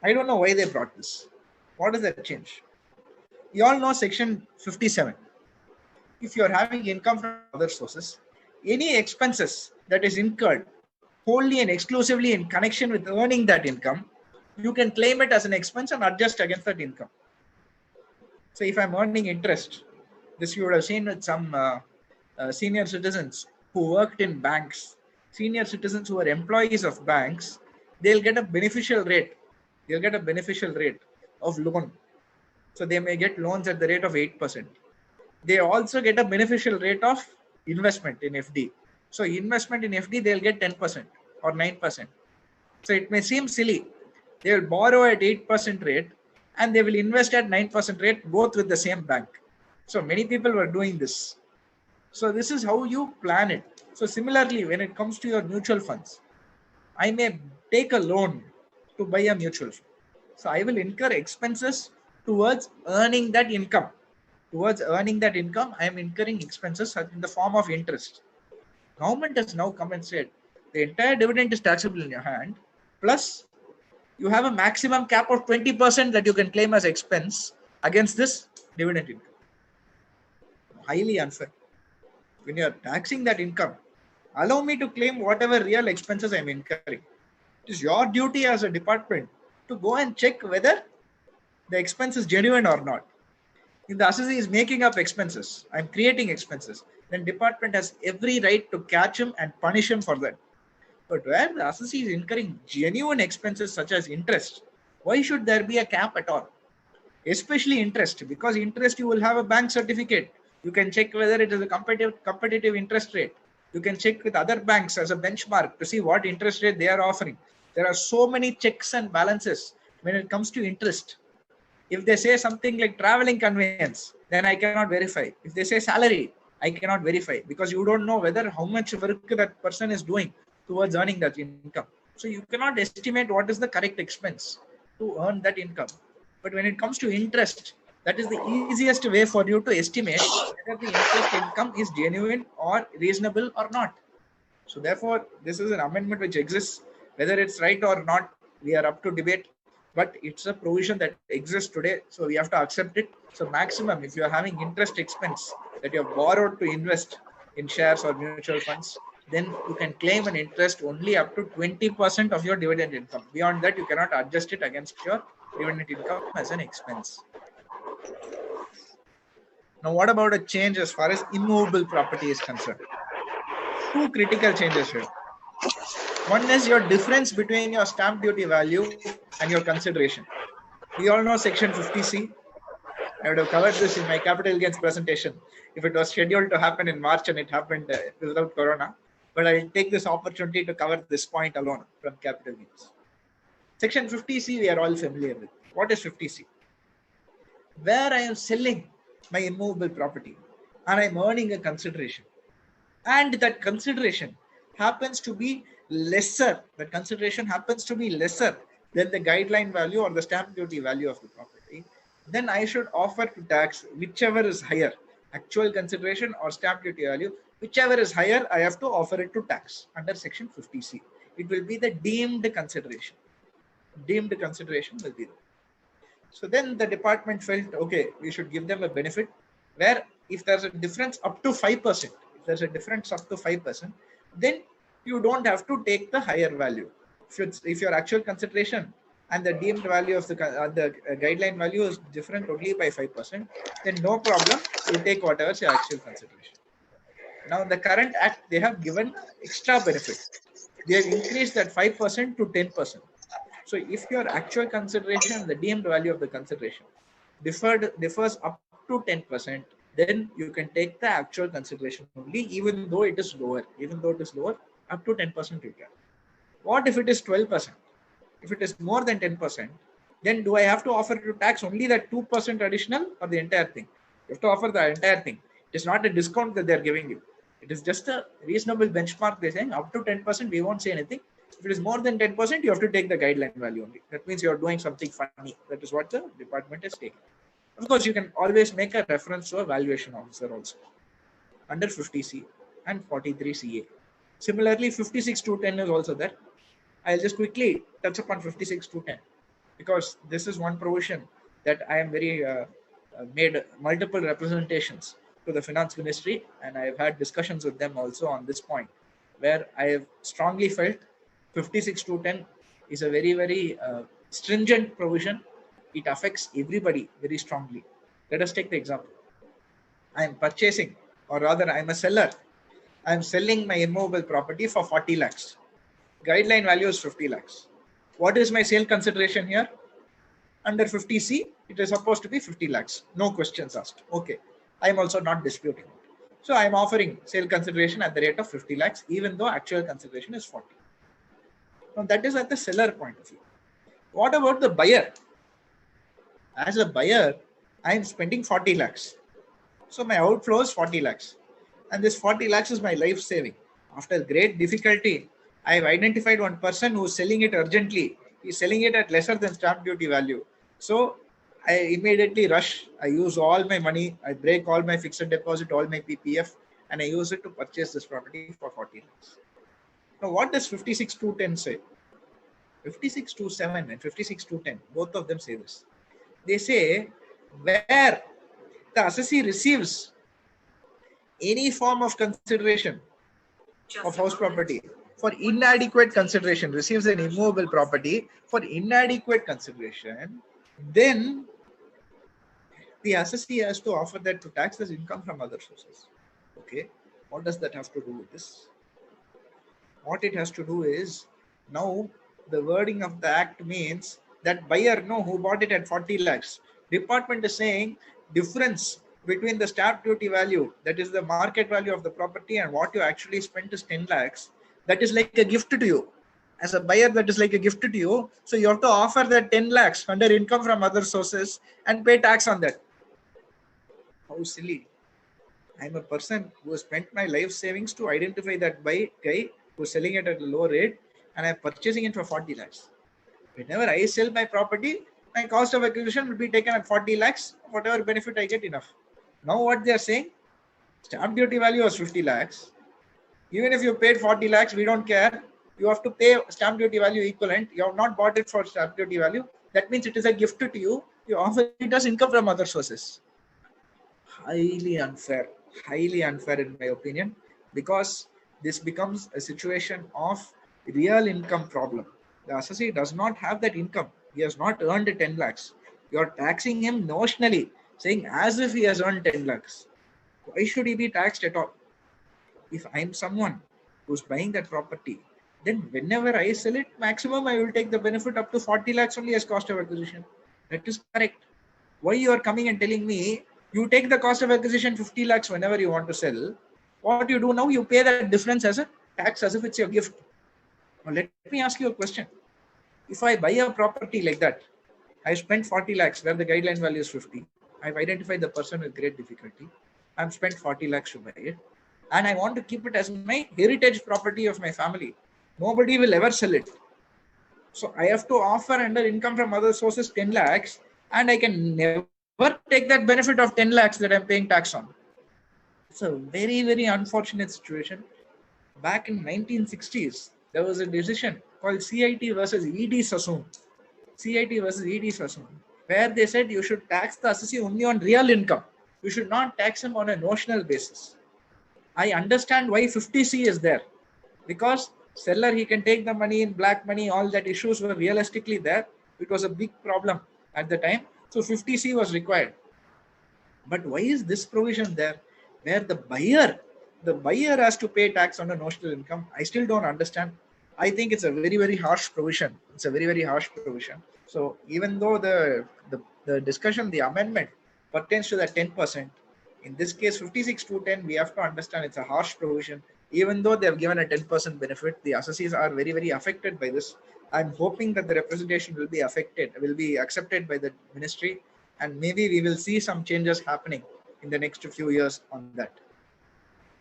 I don't know why they brought this. What is that change? You all know section 57. If you're having income from other sources, any expenses that is incurred wholly and exclusively in connection with earning that income, you can claim it as an expense and adjust against that income. So if I'm earning interest, this you would have seen with some senior citizens who worked in banks, senior citizens who are employees of banks, they'll get a beneficial rate. They'll get a beneficial rate of loan. So they may get loans at the rate of 8%. They also get a beneficial rate of investment in FD. So investment in FD, they'll get 10% or 9%. So it may seem silly. They will borrow at 8% rate and they will invest at 9% rate, both with the same bank. So many people were doing this. So this is how you plan it. So similarly, when it comes to your mutual funds, I may take a loan to buy a mutual fund. So I will incur expenses towards earning that income. Towards earning that income, I am incurring expenses in the form of interest. Government has now come and said the entire dividend is taxable in your hand, plus you have a maximum cap of 20% that you can claim as expense against this dividend income. Highly unfair. When you are taxing that income, allow me to claim whatever real expenses I'm incurring. It is your duty as a department to go and check whether the expense is genuine or not. If the assessee is making up expenses, I'm creating expenses, then department has every right to catch him and punish him for that. But where the assessee is incurring genuine expenses such as interest, why should there be a cap at all? Especially interest, because interest you will have a bank certificate. You can check whether it is a competitive interest rate. You can check with other banks as a benchmark to see what interest rate they are offering. There are so many checks and balances when it comes to interest. If they say something like traveling conveyance, then I cannot verify. If they say salary, I cannot verify, because you don't know whether how much work that person is doing towards earning that income. So you cannot estimate what is the correct expense to earn that income. But when it comes to interest, that is the easiest way for you to estimate whether the interest income is genuine or reasonable or not. So therefore, this is an amendment which exists. Whether it's right or not, we are up to debate. But it's a provision that exists today, so we have to accept it. So maximum, if you are having interest expense that you have borrowed to invest in shares or mutual funds, then you can claim an interest only up to 20% of your dividend income. Beyond that, you cannot adjust it against your dividend income as an expense. Now, what about a change as far as immovable property is concerned? Two critical changes here. One is your difference between your stamp duty value and your consideration. We all know section 50C. I would have covered this in my capital gains presentation if it was scheduled to happen in March and it happened without Corona. But I'll take this opportunity to cover this point alone from capital gains. Section 50C we are all familiar with. What is 50C? Where I am selling my immovable property and I'm earning a consideration, and that consideration happens to be lesser, than the guideline value or the stamp duty value of the property, then I should offer to tax whichever is higher, actual consideration or stamp duty value, whichever is higher, I have to offer it to tax under section 50C. It will be the deemed consideration. Deemed consideration will be there. So then the department felt, okay, we should give them a benefit where if there's a difference up to 5%, then you don't have to take the higher value. If your actual consideration and the deemed value of the guideline value is different only by 5%, then no problem, you take whatever is your actual consideration. Now, in the current act, they have given extra benefit. They have increased that 5% to 10%. So if your actual consideration, the deemed value of the consideration differs up to 10%, then you can take the actual consideration only, even though it is lower. Up to 10% you can. What if it is 12%? If it is more than 10%, then do I have to offer to tax only that 2% additional or the entire thing? You have to offer the entire thing. It is not a discount that they are giving you. It is just a reasonable benchmark. They're saying up to 10%, we won't say anything. If it is more than 10%, you have to take the guideline value only. That means you're doing something funny. That is what the department is taking. Of course, you can always make a reference to a valuation officer also under 50C and 43CA. Similarly, 56.210 is also there. I'll just quickly touch upon 56.210 because this is one provision that I am very made multiple representations to the finance ministry, and I have had discussions with them also on this point, where I have strongly felt 56.210 is a very, very stringent provision. It affects everybody very strongly. Let us take the example. I am purchasing, or rather I am a seller. I am selling my immovable property for 40 lakhs. Guideline value is 50 lakhs. What is my sale consideration here? Under 50C, it is supposed to be 50 lakhs. No questions asked. Okay. I am also not disputing it. So I am offering sale consideration at the rate of 50 lakhs, even though actual consideration is 40. Now that is at the seller point of view. What about the buyer? As a buyer, I am spending 40 lakhs. So my outflow is 40 lakhs. And this 40 lakhs is my life saving. After great difficulty, I have identified one person who is selling it urgently. He is selling it at lesser than stamp duty value. So I immediately rush. I use all my money. I break all my fixed deposit, all my PPF, and I use it to purchase this property for 40 lakhs. Now, what does 56.210 say? 56.27 and 56.210, both of them say this. They say where the assessee receives any form of consideration of house property for inadequate consideration, receives an immovable property for inadequate consideration, then the assessee has to offer that to tax as income from other sources. Okay, what does that have to do with this? What it has to do is, now the wording of the act means that buyer, no, who bought it at 40 lakhs, department is saying difference between the stamp duty value, that is the market value of the property, and what you actually spent is 10 lakhs. That is like a gift to you. As a buyer, that is like a gift to you. So you have to offer that 10 lakhs under income from other sources and pay tax on that. How silly. I'm a person who has spent my life savings to identify that guy who's selling it at a low rate, and I'm purchasing it for 40 lakhs. Whenever I sell my property, my cost of acquisition will be taken at 40 lakhs, whatever benefit I get, enough. Now what they are saying, stamp duty value was 50 lakhs. Even if you paid 40 lakhs, we don't care. You have to pay stamp duty value equivalent. You have not bought it for stamp duty value. That means it is a gift to you. You offer it as income from other sources. Highly unfair in my opinion, because this becomes a situation of real income problem. The assessee does not have that income. He has not earned 10 lakhs. You are taxing him notionally, saying as if he has earned 10 lakhs. Why should he be taxed at all? If I'm someone who's buying that property, then whenever I sell it, maximum I will take the benefit up to 40 lakhs only as cost of acquisition. That is correct. Why you are coming and telling me you take the cost of acquisition 50 lakhs whenever you want to sell? What you do now, you pay that difference as a tax as if it's your gift. Now let me ask you a question. If I buy a property like that, I spent 40 lakhs where the guideline value is 50. I've identified the person with great difficulty. I've spent 40 lakhs to buy it, and I want to keep it as my heritage property of my family. Nobody will ever sell it. So I have to offer under income from other sources 10 lakhs, and I can never take that benefit of 10 lakhs that I'm paying tax on. It's a very, very unfortunate situation. Back in 1960s, there was a decision called CIT versus ED Sassoon. CIT versus ED Sassoon, where they said you should tax the assessee only on real income. You should not tax him on a notional basis. I understand why 50C is there, because seller, he can take the money in black money, all that issues were realistically there. It was a big problem at the time. So 50C was required. But why is this provision there where the buyer has to pay tax on a notional income? I still don't understand. I think it's a very, very harsh provision. It's a very, very harsh provision. So even though the discussion, the amendment pertains to that 10%, in this case 56.210, we have to understand it's a harsh provision. Even though they have given a 10% benefit, the assessees are very, very affected by this. I'm hoping that the representation will be accepted by the ministry, and maybe we will see some changes happening in the next few years on that.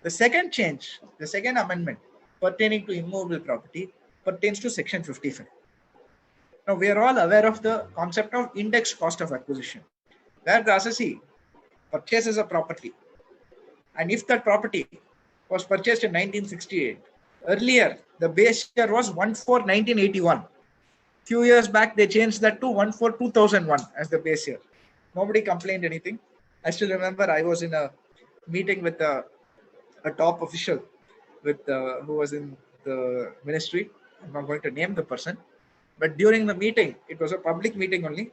The second change, the second amendment pertaining to immovable property pertains to section 55. Now we are all aware of the concept of indexed cost of acquisition, where the assessee purchases a property, and if that property was purchased in 1968, earlier the base year was 1/4/1981. Few years back they changed that to 1/4/2001 as the base year. Nobody complained anything. I still remember I was in a meeting with a top official who was in the ministry. I'm not going to name the person, but during the meeting, it was a public meeting only.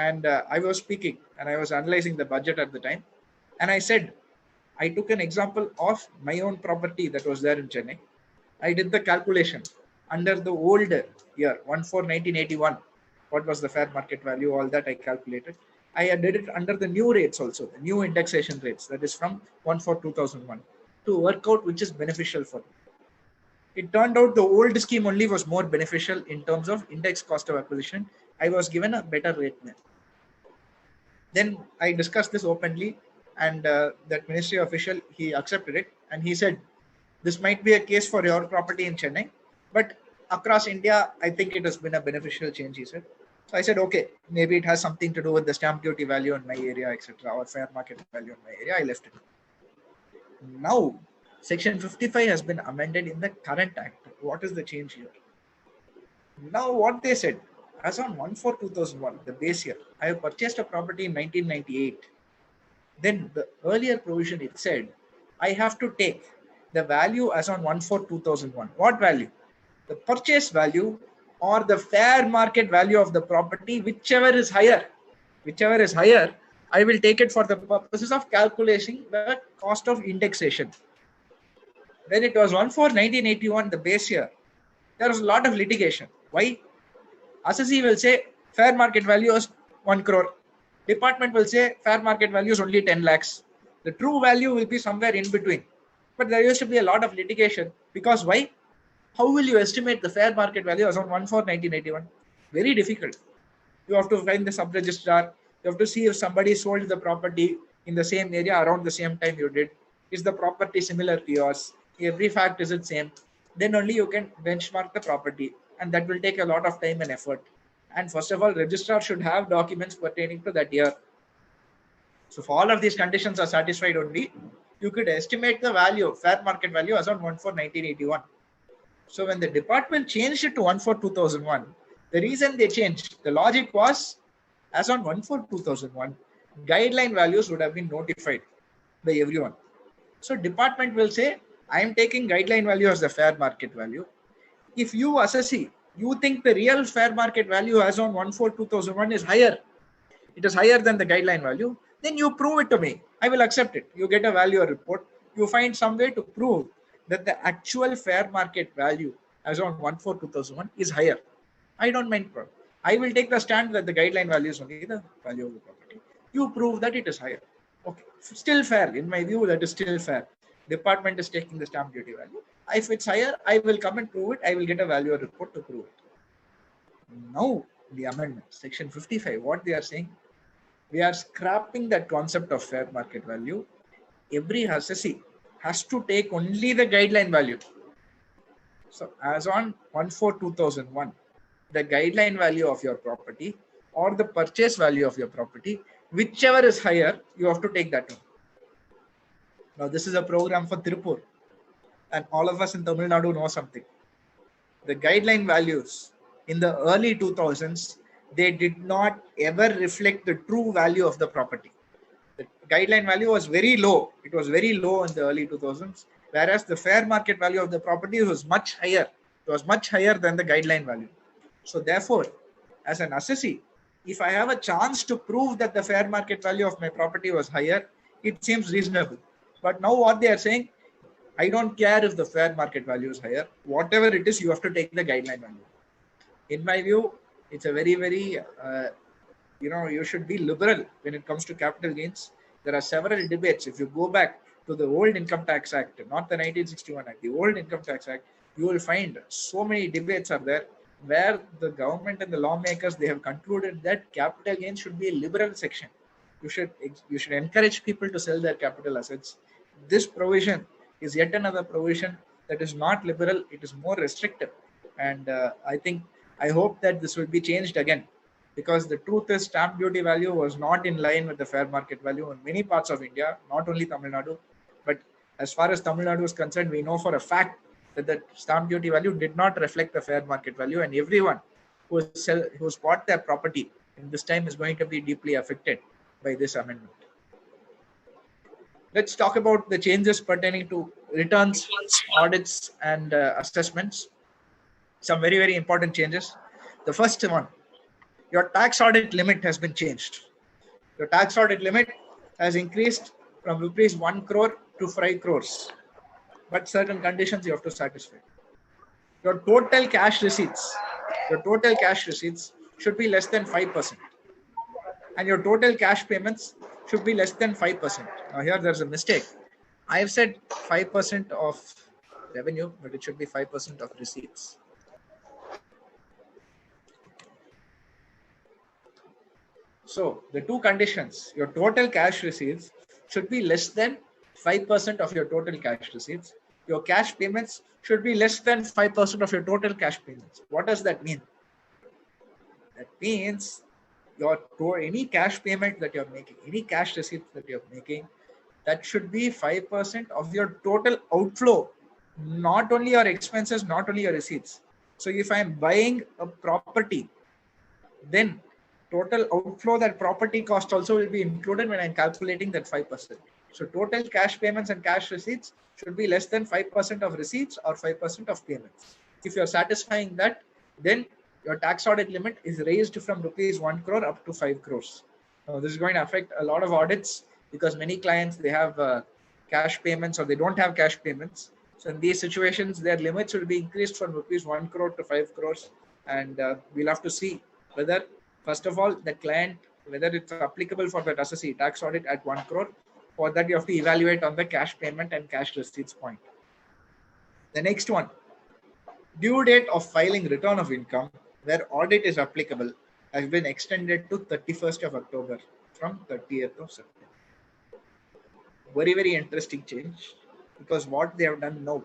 And I was speaking and I was analyzing the budget at the time. And I said, I took an example of my own property that was there in Chennai. I did the calculation under the old year, 1/4/1981. What was the fair market value? All that I calculated. I did it under the new rates also, the new indexation rates, that is from 1/4/2001, to work out which is beneficial for me. It turned out the old scheme only was more beneficial in terms of index cost of acquisition. I was given a better rate there. Then I discussed this openly, and that ministry official, he accepted it, and he said, this might be a case for your property in Chennai, but across India, I think it has been a beneficial change, he said. So I said, okay, maybe it has something to do with the stamp duty value in my area, etc., or fair market value in my area. I left it. Now, Section 55 has been amended in the current act. What is the change here? Now, what they said, as on 1/4/2001, the base year, I have purchased a property in 1998. Then the earlier provision, it said, I have to take the value as on 1/4/2001. What value? The purchase value or the fair market value of the property, whichever is higher. Whichever is higher, I will take it for the purposes of calculating the cost of indexation. When it was 1/4/1981, the base year, there was a lot of litigation. Why? Assessee will say fair market value is 1 crore. Department will say fair market value is only 10 lakhs. The true value will be somewhere in between. But there used to be a lot of litigation because why? How will you estimate the fair market value as on 1/4/1981? Very difficult. You have to find the sub-registrar. You have to see if somebody sold the property in the same area around the same time you did. Is the property similar to yours? Every fact is it same? Then only you can benchmark the property, and that will take a lot of time and effort. And first of all, registrar should have documents pertaining to that year. So if all of these conditions are satisfied only, you could estimate the value, fair market value, as on 1/4/1981. So when the department changed it to 1/4/2001, the reason they changed, the logic was, as on 1/4/2001, guideline values would have been notified by everyone. So department will say, I am taking guideline value as the fair market value. If you assessee, you think the real fair market value as on 1/4/2001 is higher, it is higher than the guideline value, then you prove it to me. I will accept it. You get a value report. You find some way to prove that the actual fair market value as on 1/4/2001 is higher. I don't mind. I will take the stand that the guideline value is only the value of the property. You prove that it is higher. Okay, still fair. In my view, that is still fair. Department is taking the stamp duty value. If it's higher, I will come and prove it. I will get a value report to prove it. Now, the amendment, Section 55, what they are saying, we are scrapping that concept of fair market value. Every assessee has to take only the guideline value. So as on 1/4/2001, the guideline value of your property or the purchase value of your property, whichever is higher, you have to take that one. Now this is a program for Tirupur, and all of us in Tamil Nadu know something. The guideline values in the early 2000s, they did not ever reflect the true value of the property. The guideline value was very low. It was very low in the early 2000s, whereas the fair market value of the property was much higher. It was much higher than the guideline value. So therefore, as an assessee, if I have a chance to prove that the fair market value of my property was higher, it seems reasonable. But now what they are saying, I don't care if the fair market value is higher. Whatever it is, you have to take the guideline value. In my view, it's a very, very, you should be liberal when it comes to capital gains. There are several debates. If you go back to the old Income Tax Act, not the 1961 Act, the old Income Tax Act, you will find so many debates are there where the government and the lawmakers, they have concluded that capital gains should be a liberal section. You should encourage people to sell their capital assets. This provision is yet another provision that is not liberal. It is more restrictive. And I hope that this will be changed again, because the truth is stamp duty value was not in line with the fair market value in many parts of India, not only Tamil Nadu. But as far as Tamil Nadu is concerned, we know for a fact that the stamp duty value did not reflect the fair market value, and everyone who's bought their property in this time is going to be deeply affected by this amendment. Let's talk about the changes pertaining to returns, audits, and assessments. Some very, very important changes. The first one, your tax audit limit has been changed. Your tax audit limit has increased from rupees 1 crore to 5 crores. But certain conditions you have to satisfy. Your total cash receipts should be less than 5%. And your total cash payments should be less than 5%. Now here there's a mistake. I have said 5% of revenue, but it should be 5% of receipts. So the two conditions, your total cash receipts should be less than 5% of your total cash receipts. Your cash payments should be less than 5% of your total cash payments. What does that mean? That means any cash payment that you're making, any cash receipt that you're making, that should be 5% of your total outflow, not only your expenses, not only your receipts. So if I'm buying a property, then total outflow, that property cost also will be included when I'm calculating that 5%. So total cash payments and cash receipts should be less than 5% of receipts or 5% of payments. If you're satisfying that, then your tax audit limit is raised from rupees 1 crore up to 5 crores. Now, this is going to affect a lot of audits because many clients, they have cash payments or they don't have cash payments. So in these situations, their limits will be increased from rupees 1 crore to 5 crores. And we'll have to see whether, first of all, the client, whether it's applicable for that assessee tax audit at 1 crore, or that you have to evaluate on the cash payment and cash receipts point. The next one, due date of filing return of income where audit is applicable has been extended to 31st of October from 30th of September. Very, very interesting change, because what they have done now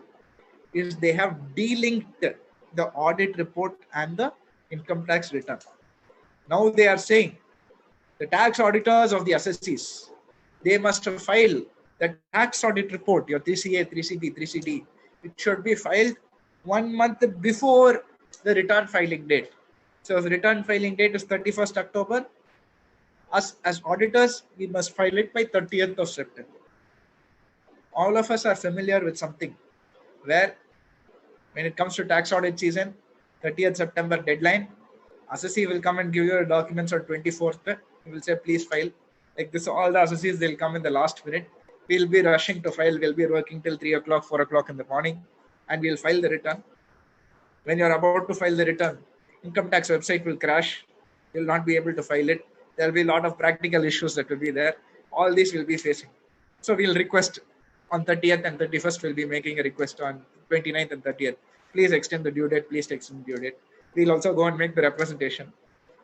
is they have delinked the audit report and the income tax return. Now they are saying the tax auditors of the assessees, they must file the tax audit report, your 3CA, 3CB, 3CD. It should be filed 1 month before the return filing date. So if the return filing date is 31st October, us as auditors, we must file it by 30th of September. All of us are familiar with something where when it comes to tax audit season, 30th September deadline, assessee will come and give you your documents on 24th. He will say, please file. Like this, all the assessees, they'll come in the last minute. We'll be rushing to file. We'll be working till 3 o'clock, 4 o'clock in the morning, and we'll file the return. When you're about to file the return, income tax website will crash. You'll not be able to file it. There'll be a lot of practical issues that will be there. All these will be facing. So we'll request on 30th and 31st, we'll be making a request on 29th and 30th. Please extend the due date. Please extend the due date. We'll also go and make the representation.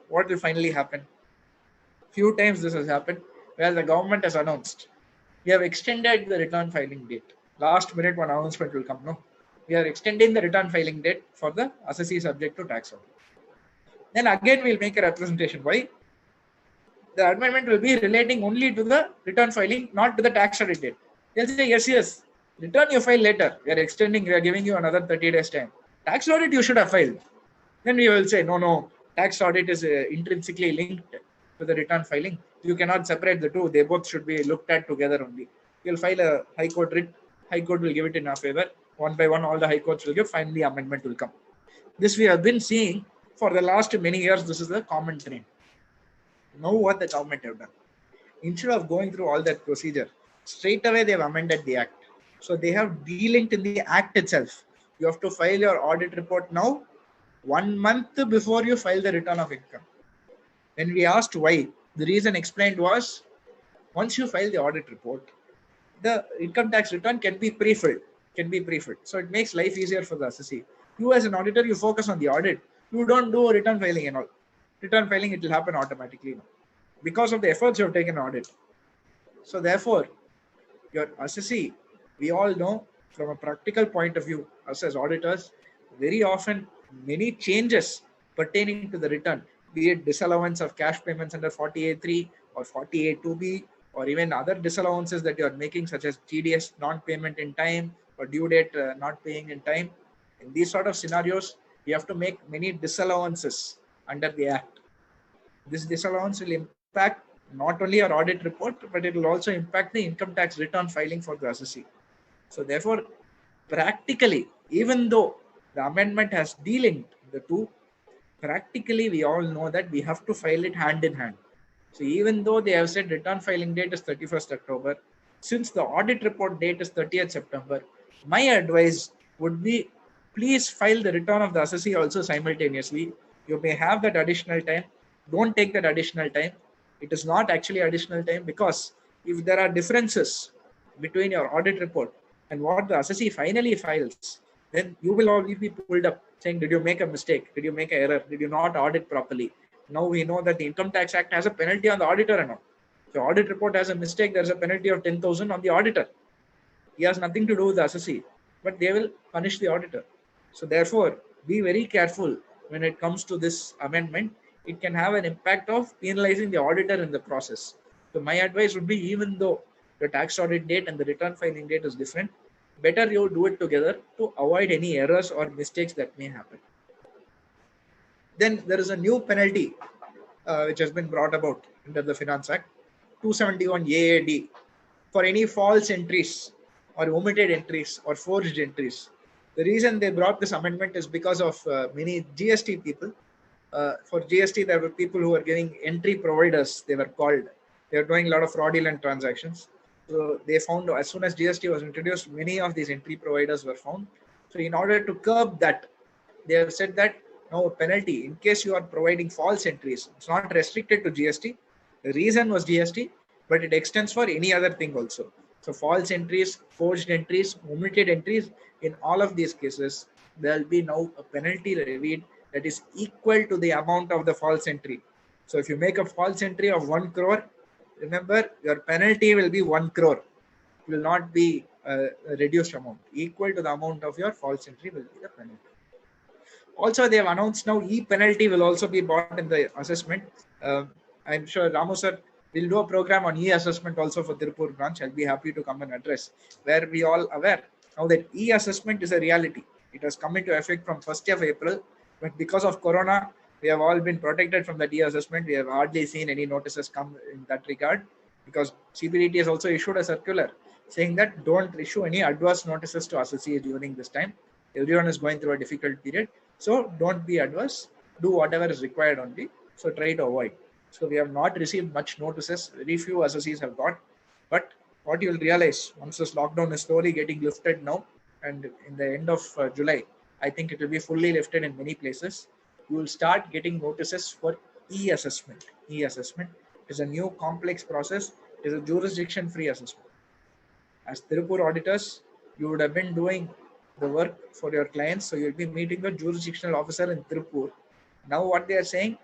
What will finally happen? Few times this has happened where the government has announced, we have extended the return filing date. Last minute one announcement will come. No, we are extending the return filing date for the assessee subject to tax audit. Then again we'll make a representation. Why? The amendment will be relating only to the return filing, not to the tax audit date. They'll say, yes, return you file later. We are extending, we are giving you another 30 days time. Tax audit you should have filed. Then we will say, no, tax audit is intrinsically linked to the return filing. You cannot separate the two. They both should be looked at together only. You'll file a high court writ. High court will give it in our favor. One by one, all the high courts will give. Finally, amendment will come. This we have been seeing for the last many years. This is the common trend. Now what the government have done? Instead of going through all that procedure, straight away they have amended the act. So they have delinked in the act itself. You have to file your audit report now 1 month before you file the return of income. When we asked why, the reason explained was, once you file the audit report, the income tax return can be pre-filled. So it makes life easier for the assessee. You as an auditor, you focus on the audit. You don't do return filing and all. Return filing, it will happen automatically now because of the efforts you have taken audit. So therefore, your assessee, we all know from a practical point of view, us as auditors, very often many changes pertaining to the return, be it disallowance of cash payments under 40A3 or 40A2B, or even other disallowances that you are making, such as TDS non-payment in time or due date not paying in time. In these sort of scenarios, you have to make many disallowances under the act. This disallowance will impact not only your audit report, but it will also impact the income tax return filing for the assessee. So therefore, practically, even though the amendment has delinked the two, practically we all know that we have to file it hand in hand. So even though they have said return filing date is 31st October, since the audit report date is 30th September, my advice would be please file the return of the assessee also simultaneously. You may have that additional time. Don't take that additional time. It is not actually additional time, because if there are differences between your audit report and what the assessee finally files, then you will always be pulled up saying, did you make a mistake? Did you make an error? Did you not audit properly? Now we know that the Income Tax Act has a penalty on the auditor and all. If the audit report has a mistake, there's a penalty of 10,000 on the auditor. He has nothing to do with the assessee, but they will punish the auditor. So therefore, be very careful when it comes to this amendment. It can have an impact of penalizing the auditor in the process. So my advice would be, even though the tax audit date and the return filing date is different, better you do it together to avoid any errors or mistakes that may happen. Then there is a new penalty which has been brought about under the Finance Act, 271 AAD, for any false entries or omitted entries or forged entries. The reason they brought this amendment is because of many GST people. For GST, there were people who were giving entry providers, they were called. They were doing a lot of fraudulent transactions. So they found, as soon as GST was introduced, many of these entry providers were found. So in order to curb that, they have said that now a penalty in case you are providing false entries. It's not restricted to GST. The reason was GST, but it extends for any other thing also. So false entries, forged entries, omitted entries, in all of these cases, there will be now a penalty levied that is equal to the amount of the false entry. So if you make a false entry of 1 crore, remember your penalty will be 1 crore. It will not be a reduced amount. Equal to the amount of your false entry will be the penalty. Also, they have announced now e-penalty will also be brought in the assessment. I'm sure Ramu sir will do a program on e-assessment also for Tirupur branch. I'll be happy to come and address, where we all aware now that e-assessment is a reality. It has come into effect from 1st of April, but because of Corona, we have all been protected from that e-assessment. We have hardly seen any notices come in that regard, because CBDT has also issued a circular saying that don't issue any adverse notices to associates during this time. Everyone is going through a difficult period. So don't be adverse, do whatever is required only. So try to avoid. So we have not received much notices. Very few associates have got. But what you will realize once this lockdown is slowly getting lifted now, and in the end of July, I think it will be fully lifted in many places. You will start getting notices for e-assessment. E-assessment is a new complex process. It is a jurisdiction-free assessment. As Tirupur auditors, you would have been doing the work for your clients. So you'll be meeting the jurisdictional officer in Tirupur. Now what they are saying,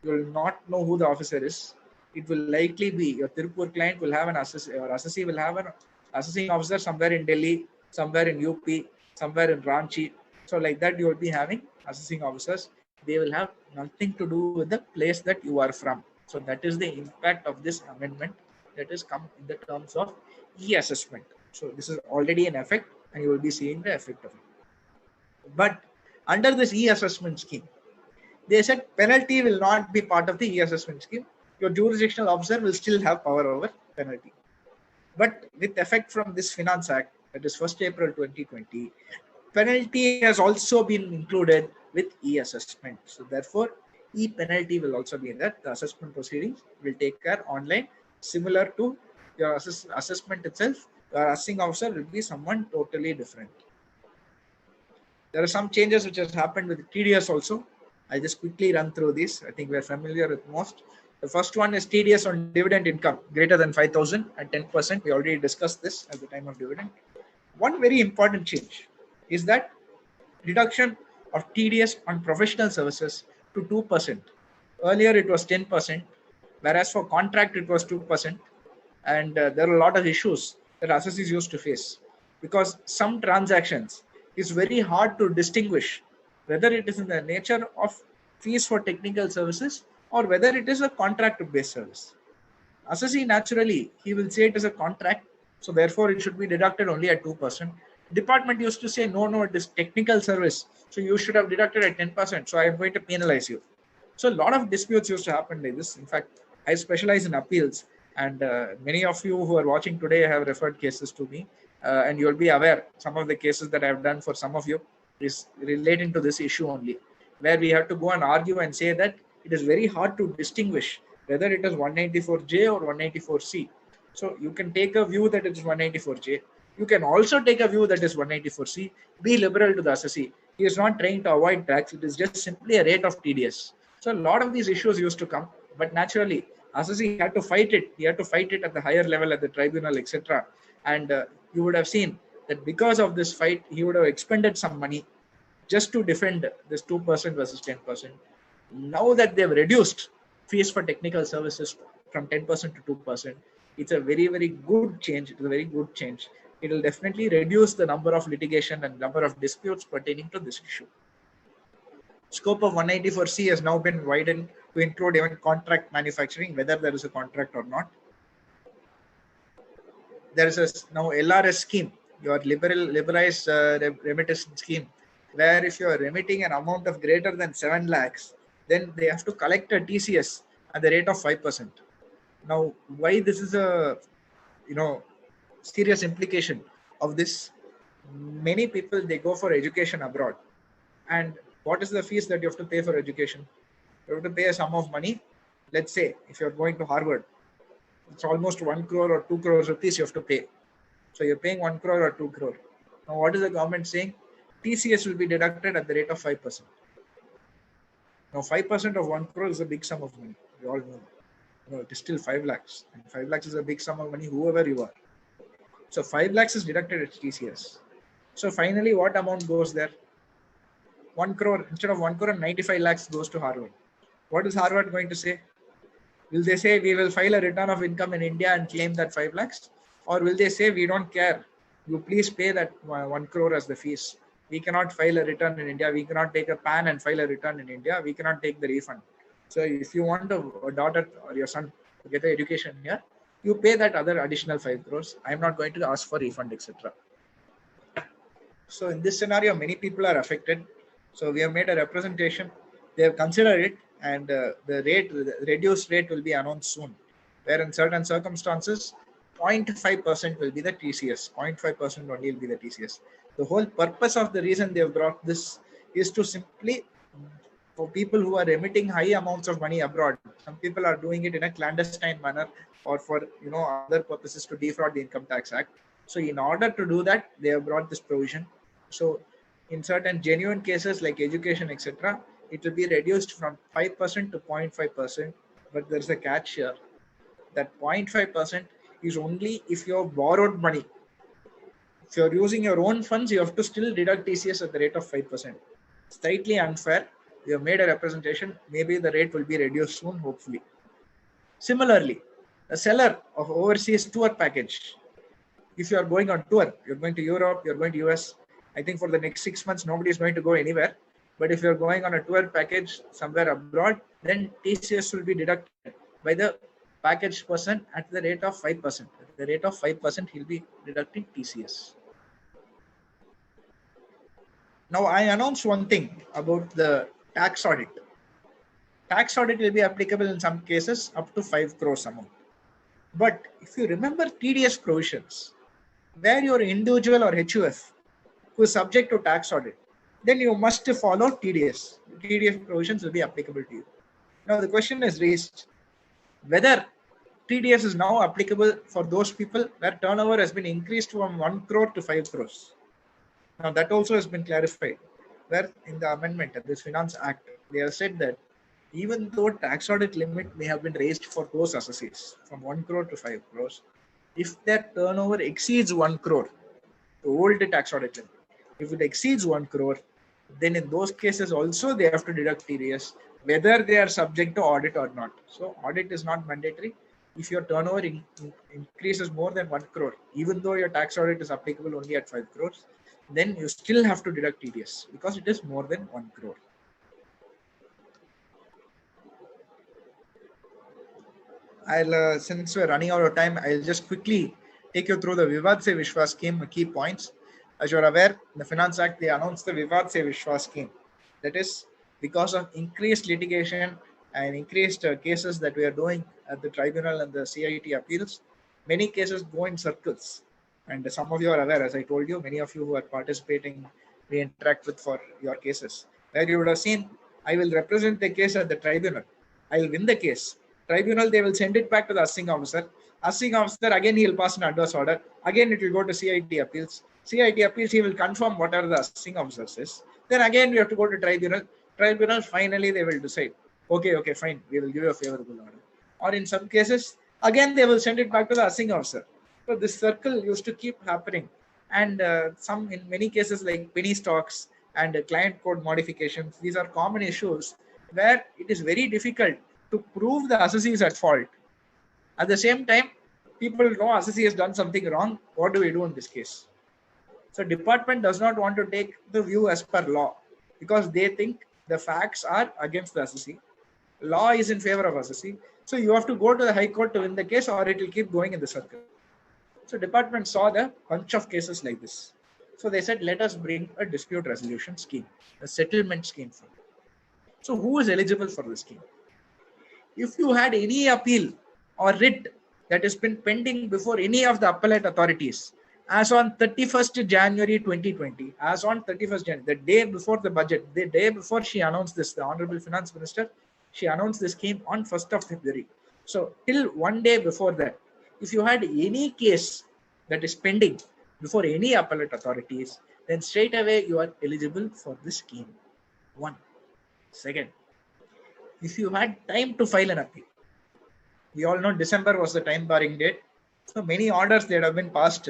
you will not know who the officer is. It will likely be your Tirupur client will have an assessee, or assessee will have an assessing officer somewhere in Delhi, somewhere in UP, somewhere in Ranchi. So like that, you will be having assessing officers. They will have nothing to do with the place that you are from. So that is the impact of this amendment that has come in the terms of e-assessment. So this is already in effect, and you will be seeing the effect of it. But under this e-assessment scheme, they said penalty will not be part of the e-assessment scheme. Your jurisdictional officer will still have power over penalty. But with effect from this Finance Act, that is 1st April 2020, penalty has also been included with e-assessment. So therefore, e-penalty will also be in that. The assessment proceedings will take care online, similar to your assessment itself. Your assessing officer will be someone totally different. There are some changes which has happened with TDS also. I'll just quickly run through these. I think we're familiar with most. The first one is TDS on dividend income greater than 5,000 at 10%. We already discussed this at the time of dividend. One very important change is that reduction of TDS on professional services to 2%. Earlier it was 10%, whereas for contract it was 2%. And there are a lot of issues that assessees used to face, because some transactions is very hard to distinguish whether it is in the nature of fees for technical services or whether it is a contract-based service. Assessee, naturally, he will say it is a contract, so therefore it should be deducted only at 2%. Department used to say, no, it is technical service, so you should have deducted at 10%, so I am going to penalize you. So a lot of disputes used to happen like this. In fact, I specialize in appeals, and many of you who are watching today have referred cases to me, and you'll be aware some of the cases that I have done for some of you is relating to this issue only. where we have to go and argue and say that it is very hard to distinguish whether it is 194J or 194C. So you can take a view that it is 194J. You can also take a view that is 194C. Be liberal to the assessee. He is not trying to avoid tax. It is just simply a rate of TDS. So a lot of these issues used to come, but naturally, assessee had to fight it. He had to fight it at the higher level, at the tribunal, etc. And you would have seen that because of this fight, he would have expended some money just to defend this 2% versus 10%. Now that they've reduced fees for technical services from 10% to 2%, it's a very, very good change. It's a very good change. It will definitely reduce the number of litigation and number of disputes pertaining to this issue. Scope of 194C has now been widened to include even contract manufacturing, whether there is a contract or not. There is a now LRS scheme, your liberalized remittance scheme, where if you are remitting an amount of greater than 7 lakhs, then they have to collect a TCS at the rate of 5%. Now, why this is a serious implication of this? Many people, they go for education abroad, and what is the fees that you have to pay for education? You have to pay a sum of money. Let's say if you're going to Harvard, it's almost 1 crore or 2 crores rupees you have to pay. So you're paying 1 crore or 2 crore. Now what is the government saying? TCS will be deducted at the rate of 5%. Now 5% of 1 crore is a big sum of money. We all know. It is still 5 lakhs. And 5 lakhs is a big sum of money, whoever you are. So 5 lakhs is deducted at TCS. So finally, what amount goes there? 1 crore, instead of 1 crore, 95 lakhs goes to Harvard. What is Harvard going to say? Will they say we will file a return of income in India and claim that 5 lakhs? Or will they say we don't care? You please pay that 1 crore as the fees. We cannot file a return in India. We cannot take a PAN and file a return in India. We cannot take the refund. So if you want a daughter or your son to get an education here, you pay that other additional 5 crores. I'm not going to ask for refund, etc. So in this scenario, many people are affected. So we have made a representation. They have considered it, and the reduced rate will be announced soon, where in certain circumstances, 0.5% will be the TCS. 0.5% only will be the TCS. The whole purpose of the reason they have brought this is to simply, for people who are emitting high amounts of money abroad, some people are doing it in a clandestine manner or for other purposes to defraud the Income Tax Act. So in order to do that, they have brought this provision. So in certain genuine cases like education, etc., it will be reduced from 5% to 0.5%. But there's a catch here. That 0.5% is only if you have borrowed money. If you're using your own funds, you have to still deduct TCS at the rate of 5%. Slightly unfair. We have made a representation. Maybe the rate will be reduced soon, hopefully. Similarly, a seller of overseas tour package, if you are going on tour, you're going to Europe, you're going to US, I think for the next 6 months, nobody is going to go anywhere. But if you're going on a tour package somewhere abroad, then TCS will be deducted by the package person at the rate of 5%. At the rate of 5%, he'll be deducting TCS. Now, I announced one thing about the tax audit. Tax audit will be applicable in some cases up to 5 crores amount. But if you remember TDS provisions, where you're an individual or HUF who is subject to tax audit, then you must follow TDS. TDS provisions will be applicable to you. Now the question is raised whether TDS is now applicable for those people where turnover has been increased from 1 crore to 5 crores. Now that also has been clarified, where in the amendment of this Finance Act, they have said that even though tax audit limit may have been raised for those associates from 1 crore to 5 crores, if their turnover exceeds 1 crore, the old tax audit limit, if it exceeds 1 crore, then in those cases also they have to deduct TDS, whether they are subject to audit or not. So audit is not mandatory. If your turnover increases more than 1 crore, even though your tax audit is applicable only at 5 crores, then you still have to deduct TDS because it is more than 1 crore. Since we're running out of time, I'll just quickly take you through the Vivad Se Vishwas scheme key points. As you're aware, the Finance Act, they announced the Vivad Se Vishwas scheme. That is because of increased litigation and increased cases that we are doing at the tribunal and the CIT appeals. Many cases go in circles. And some of you are aware, as I told you, many of you who are participating, we interact with for your cases. Where you would have seen I will represent the case at the tribunal. I will win the case. Tribunal, they will send it back to the assessing officer. Assessing officer, again, he will pass an adverse order. Again, it will go to CIT appeals. CIT appeals, he will confirm whatever the assessing officer says. Then again, we have to go to tribunal. Tribunal, finally, they will decide. Okay, fine. We will give you a favorable order. Or in some cases, again, they will send it back to the assessing officer. So this circle used to keep happening. And in many cases like penny stocks and client code modifications, these are common issues where it is very difficult to prove the assessee is at fault. At the same time, people know assessee has done something wrong. What do we do in this case? So department does not want to take the view as per law because they think the facts are against the assessee. Law is in favor of assessee. So you have to go to the high court to win the case or it will keep going in the circle. So department saw the bunch of cases like this. So they said, let us bring a dispute resolution scheme, a settlement scheme. So who is eligible for this scheme? If you had any appeal or writ that has been pending before any of the appellate authorities, as on 31st January 2020, as on 31st January, the day before the budget, the day before she announced this, the Honorable Finance Minister, she announced the scheme on 1st of February. So till one day before that, if you had any case that is pending before any appellate authorities, then straight away you are eligible for this scheme. One. Second, if you had time to file an appeal, we all know December was the time barring date. So many orders that have been passed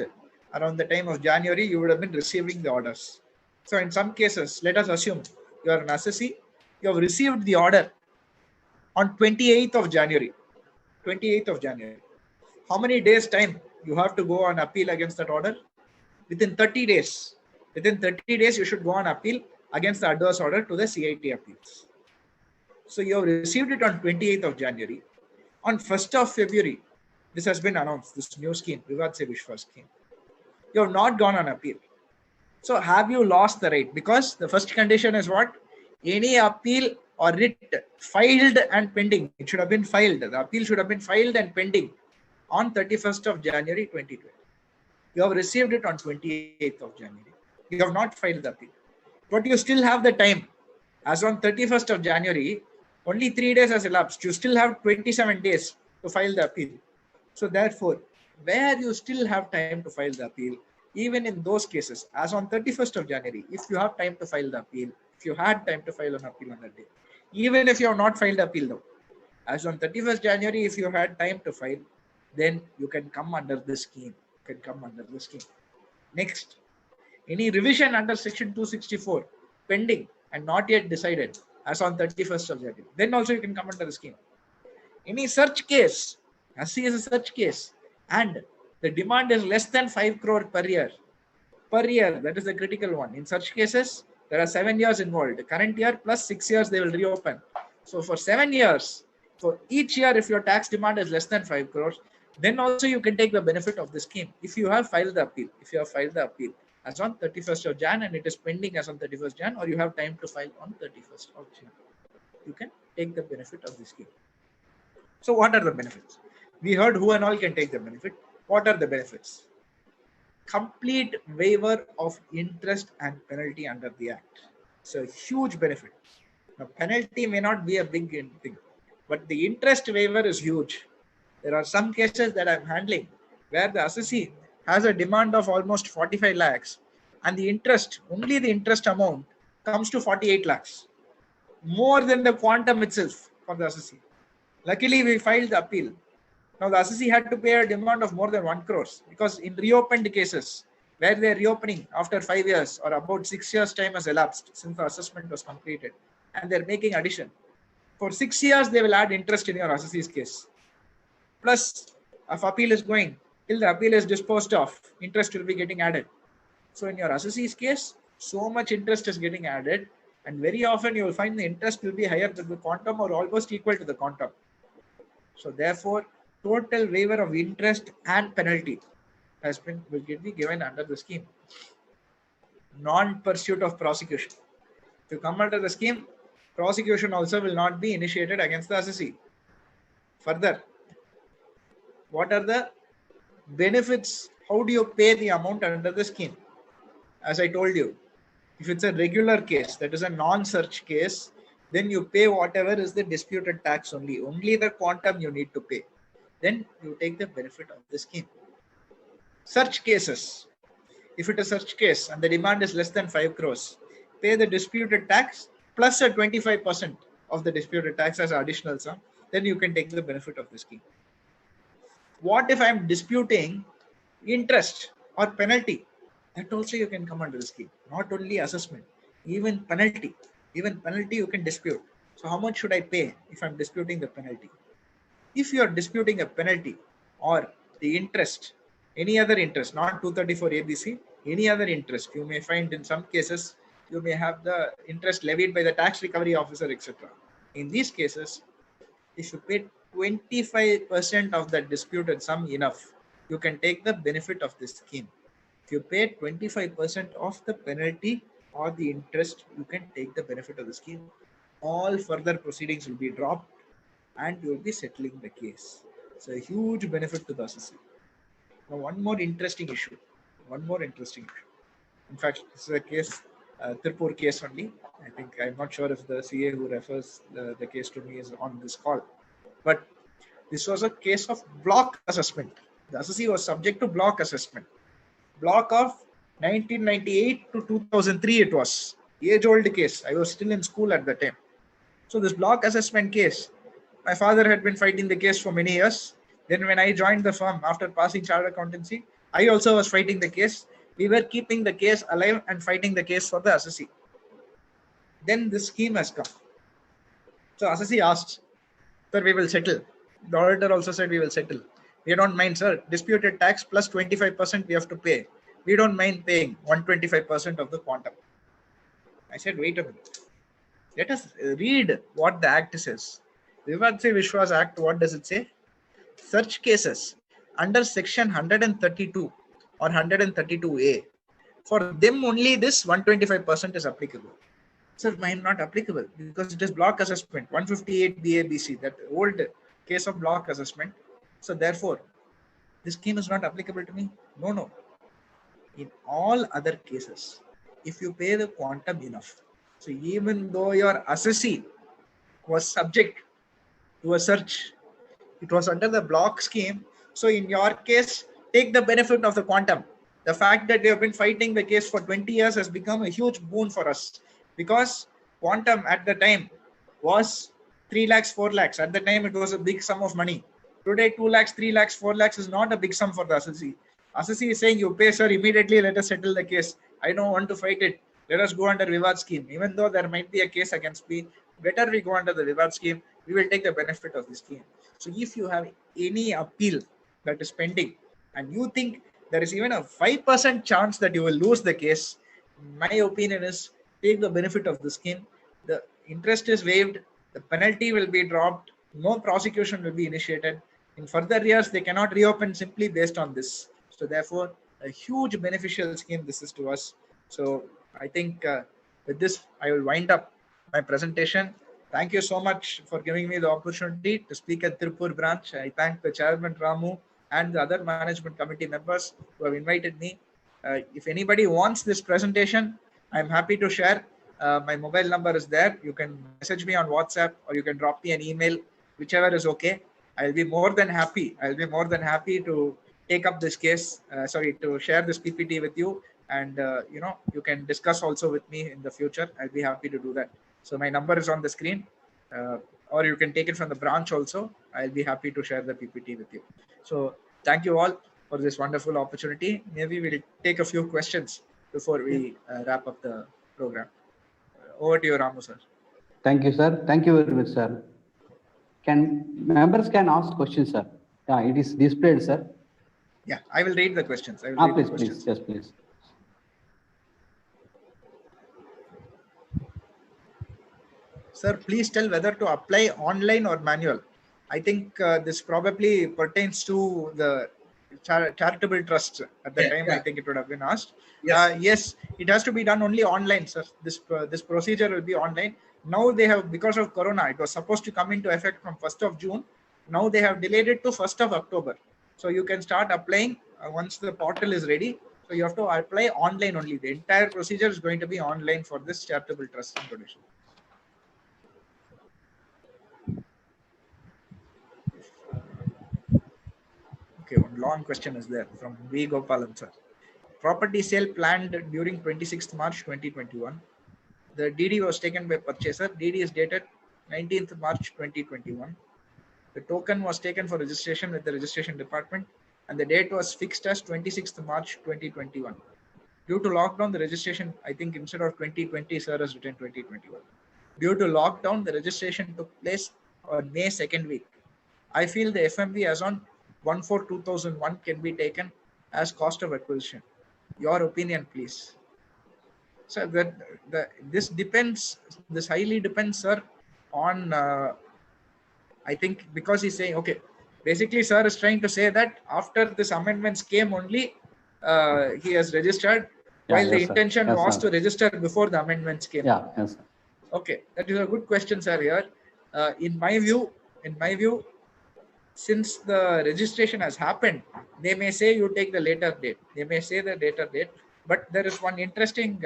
around the time of January, you would have been receiving the orders. So in some cases, let us assume you are an assessee, you have received the order on 28th of January. 28th of January. How many days time you have to go on appeal against that order? Within 30 days. Within 30 days, you should go on appeal against the adverse order to the CIT appeals. So you have received it on 28th of January. On 1st of February, this has been announced, this new scheme, Vivad Se Vishwas scheme. You have not gone on appeal. So have you lost the right? Because the first condition is what? Any appeal or writ filed and pending. It should have been filed. The appeal should have been filed and pending on 31st of January 2020. You have received it on 28th of January. You have not filed the appeal. But you still have the time. As on 31st of January, only 3 days has elapsed. You still have 27 days to file the appeal. So therefore, where you still have time to file the appeal, even in those cases, as on 31st of January, if you have time to file the appeal, if you had time to file an appeal on that day, even if you have not filed the appeal though, as on 31st January, if you had time to file, then you can come under this scheme. Next, any revision under section 264 pending and not yet decided as on 31st of January, then also you can come under the scheme. Any search case, as is a search case, and the demand is less than 5 crore per year, that is the critical one. In such cases, there are 7 years involved. The current year plus 6 years, they will reopen. So for 7 years, for each year, if your tax demand is less than 5 crores, then also you can take the benefit of the scheme. If you have filed the appeal, as on 31st of Jan and it is pending as on 31st Jan, or you have time to file on 31st of Jan, you can take the benefit of the scheme. So what are the benefits? We heard who and all can take the benefit. What are the benefits? Complete waiver of interest and penalty under the Act. It's a huge benefit. Now, penalty may not be a big thing, but the interest waiver is huge. There are some cases that I'm handling where the assessee has a demand of almost 45 lakhs and the interest, only the interest amount comes to 48 lakhs, more than the quantum itself for the assessee. Luckily, we filed the appeal. Now, the assessee had to pay a demand of more than 1 crore because in reopened cases where they're reopening after 5 years or about 6 years time has elapsed since the assessment was completed and they're making addition. For 6 years, they will add interest in your assessee's case. Plus, if appeal is going, till the appeal is disposed of, interest will be getting added. So in your assessee's case, so much interest is getting added and very often you will find the interest will be higher than the quantum or almost equal to the quantum. So therefore, total waiver of interest and penalty will be given under the scheme. Non-pursuit of prosecution. If you come under the scheme, prosecution also will not be initiated against the assessee. Further, what are the benefits? How do you pay the amount under the scheme? As I told you, if it's a regular case, that is a non-search case, then you pay whatever is the disputed tax only the quantum you need to pay. Then you take the benefit of the scheme. Search cases. If it is a search case and the demand is less than 5 crores, pay the disputed tax plus a 25% of the disputed tax as additional sum, then you can take the benefit of the scheme. What if I'm disputing interest or penalty? That also you can come under the scheme. Not only assessment, even penalty. Even penalty you can dispute. So how much should I pay if I'm disputing the penalty? If you are disputing a penalty or the interest, any other interest, not 234 ABC, any other interest, you may find in some cases, you may have the interest levied by the tax recovery officer, etc. In these cases, if you pay 25% of the disputed sum enough, you can take the benefit of this scheme. If you pay 25% of the penalty or the interest, you can take the benefit of the scheme. All further proceedings will be dropped and you will be settling the case. So a huge benefit to the assessee. Now, one more interesting issue. In fact, this is a case, Tirupur case only. I think I'm not sure if the CA who refers the case to me is on this call. But this was a case of block assessment. The assessee was subject to block assessment. Block of 1998 to 2003 it was. Age-old case. I was still in school at the time. So this block assessment case, my father had been fighting the case for many years. Then when I joined the firm after passing chartered accountancy, I also was fighting the case. We were keeping the case alive and fighting the case for the assessee. Then this scheme has come. So assessee asked, sir, we will settle. The auditor also said we will settle. We don't mind, sir. Disputed tax plus 25% we have to pay. We don't mind paying 125% of the quantum. I said, wait a minute. Let us read what the act says. Vivad Se Vishwas Act, what does it say? Such cases under section 132 or 132A, for them only this 125% is applicable. Sir, mine not applicable because it is block assessment, 158 BABC, that old case of block assessment. So therefore, this scheme is not applicable to me. No. In all other cases, if you pay the quantum enough, so even though your assessee was subject to a search, it was under the block scheme. So in your case, take the benefit of the quantum. The fact that we have been fighting the case for 20 years has become a huge boon for us, because quantum at the time was 3 lakhs, 4 lakhs. At the time, it was a big sum of money. Today, 2 lakhs, 3 lakhs, 4 lakhs is not a big sum for the assessee. Assessee is saying, you pay, sir, immediately, let us settle the case. I don't want to fight it. Let us go under Vivad scheme. Even though there might be a case against me, better we go under the Vivad scheme. We will take the benefit of the scheme. So if you have any appeal that is pending and you think there is even a 5% chance that you will lose the case, my opinion is take the benefit of the scheme. The interest is waived, the penalty will be dropped, no prosecution will be initiated. In further years, they cannot reopen simply based on this. So therefore, a huge beneficial scheme this is to us. So I think with this, I will wind up my presentation. Thank you so much for giving me the opportunity to speak at Tirupur branch. I thank the chairman Ramu and the other management committee members who have invited me. If anybody wants this presentation, I'm happy to share. My mobile number is there. You can message me on WhatsApp or you can drop me an email, whichever is okay. I'll be more than happy. To take up this case, to share this PPT with you. And, you can discuss also with me in the future. I'll be happy to do that. So my number is on the screen, or you can take it from the branch also. I'll be happy to share the PPT with you. So thank you all for this wonderful opportunity. Maybe we'll take a few questions before we wrap up the program. Over to you, Ramu, sir. Thank you, sir. Thank you very much, sir. Members can ask questions, sir. Yeah, it is displayed, sir. Yeah, I will read the questions. Please. Yes, please. Sir, please tell whether to apply online or manual. I think this probably pertains to the charitable trust at the time. I think it would have been asked. Yes, it has to be done only online, sir. This procedure will be online. Now they have, because of Corona, it was supposed to come into effect from 1st of June. Now they have delayed it to 1st of October. So you can start applying once the portal is ready. So you have to apply online only. The entire procedure is going to be online for this charitable trust and donation. Okay, one long question is there from V. Gopalan, sir. Property sale planned during 26th March 2021. The DD was taken by purchaser. DD is dated 19th March 2021. The token was taken for registration with the registration department, and the date was fixed as 26th March 2021. Due to lockdown, the registration, I think instead of 2020, sir has written 2021. Due to lockdown, the registration took place on May 2nd week. I feel the FMV as on 1/4/2001 can be taken as cost of acquisition. Your opinion, please. So this depends. This highly depends, sir, on. I think because he's saying okay. Basically, sir is trying to say that after this amendments came only, he has registered, Yeah, while the yes, sir. intention Yes, was sir. to register before the amendments came. Yeah, yes, sir. Okay, that is a good question, sir. Here, in my view, since the registration has happened, they may say you take the later date. They may say the later date, but there is one interesting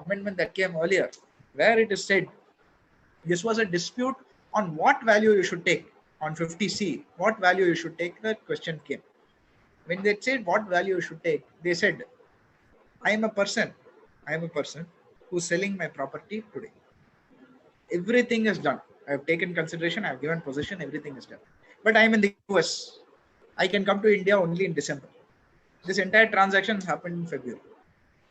amendment that came earlier, where it is said this was a dispute on what value you should take on 50C. What value you should take? The question came. When they said what value you should take, they said, I am a person who's selling my property today. Everything is done. I have taken consideration, I have given possession, everything is done. But I am in the US. I can come to India only in December. This entire transaction happened in February.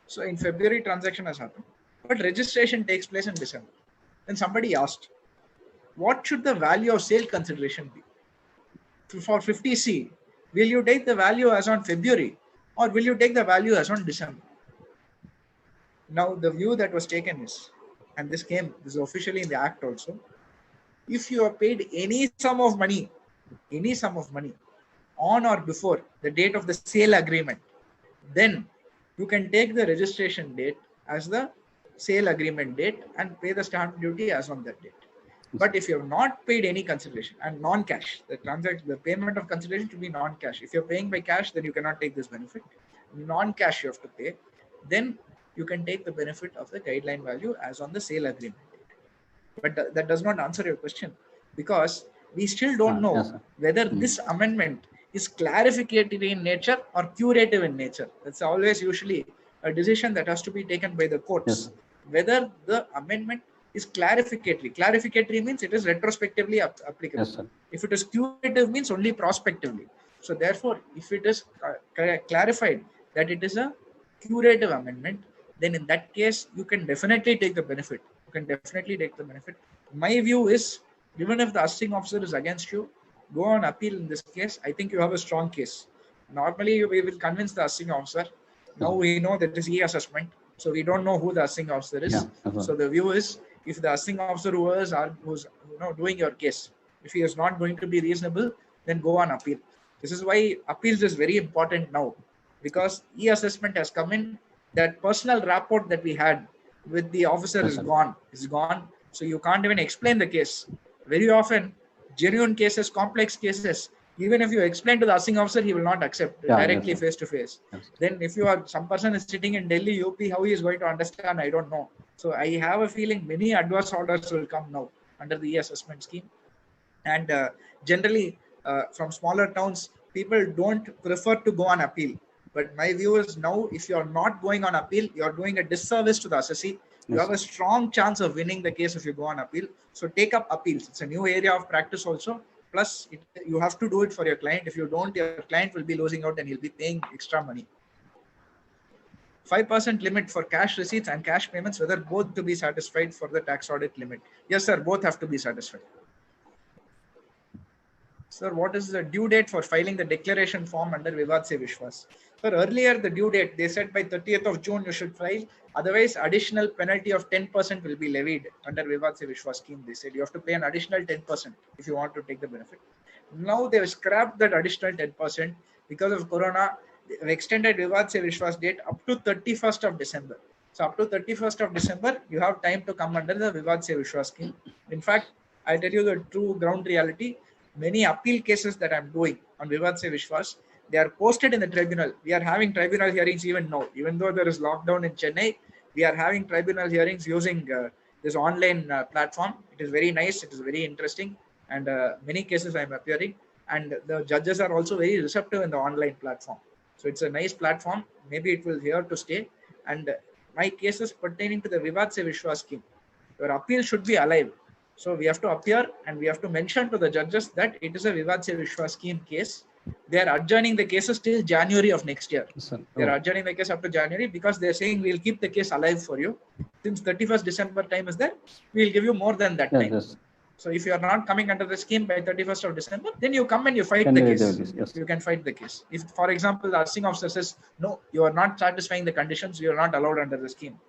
So in February, transaction has happened. But registration takes place in December. Then somebody asked, what should the value of sale consideration be? For 50C, will you take the value as on February or will you take the value as on December? Now, the view that was taken is, and this is officially in the act also, if you have paid any sum of money on or before the date of the sale agreement, then you can take the registration date as the sale agreement date and pay the stamp duty as on that date. But if you have not paid any consideration and non-cash, the payment of consideration should be non-cash. If you're paying by cash, then you cannot take this benefit. Non-cash you have to pay. Then you can take the benefit of the guideline value as on the sale agreement. But that does not answer your question, because we still don't know Yes, whether this amendment is clarificatory in nature or curative in nature. That's always usually a decision that has to be taken by the courts. Yes, whether the amendment is clarificatory. Clarificatory means it is retrospectively applicable. yes, sir. If it is curative, means only prospectively. So therefore, if it is clarified that it is a curative amendment, then in that case, you can definitely take the benefit. My view is, even if the assessing officer is against you, go on appeal in this case. I think you have a strong case. Normally, we will convince the assessing officer. Now we know that it is e-assessment, so we don't know who the assessing officer is. Yeah, so the view is, if the assessing officer who's doing your case, if he is not going to be reasonable, then go on appeal. This is why appeals is very important now, because e-assessment has come in. That personal rapport that we had with the officer is gone. So you can't even explain the case. Very often, genuine cases, complex cases, even if you explain to the assessing officer, he will not accept directly face to face. Then if some person is sitting in Delhi, UP, how he is going to understand, I don't know. So I have a feeling many adverse orders will come now under the e-assessment scheme. And generally, from smaller towns, people don't prefer to go on appeal. But my view is, now, if you're not going on appeal, you're doing a disservice to the assessee. You have a strong chance of winning the case if you go on appeal. So take up appeals. It's a new area of practice also. Plus, you have to do it for your client. If you don't, your client will be losing out and he'll be paying extra money. 5% limit for cash receipts and cash payments, whether both to be satisfied for the tax audit limit. Yes, sir, both have to be satisfied. Sir, what is the due date for filing the declaration form under Vivad Se Vishwas? Sir, earlier the due date, they said by 30th of June you should file. Otherwise, additional penalty of 10% will be levied under Vivad Se Vishwas scheme. They said you have to pay an additional 10% if you want to take the benefit. Now they have scrapped that additional 10% because of Corona. They've extended Vivad Se Vishwas date up to 31st of December. So up to 31st of December, you have time to come under the Vivad Se Vishwas scheme. In fact, I'll tell you the true ground reality. Many appeal cases that I'm doing on Vivad Se Vishwas, they are posted in the tribunal. We are having tribunal hearings even now. Even though there is lockdown in Chennai, we are having tribunal hearings using this online platform. It is very nice. It is very interesting. And many cases I'm appearing. and the judges are also very receptive in the online platform. So it's a nice platform. Maybe it will here to stay. And my cases pertaining to the Vivad Se Vishwas scheme, your appeal should be alive. So we have to appear and we have to mention to the judges that it is a Vivad Se Vishwas scheme case. They are adjourning the cases till January of next year. They are adjourning the case up to January because they are saying we'll keep the case alive for you. Since 31st December time is there, we'll give you more than that time. Yes. So if you are not coming under the scheme by 31st of December, then you come and you fight the case. Yes. You can fight the case. If, for example, the assessing officer says, no, you are not satisfying the conditions, you are not allowed under the scheme,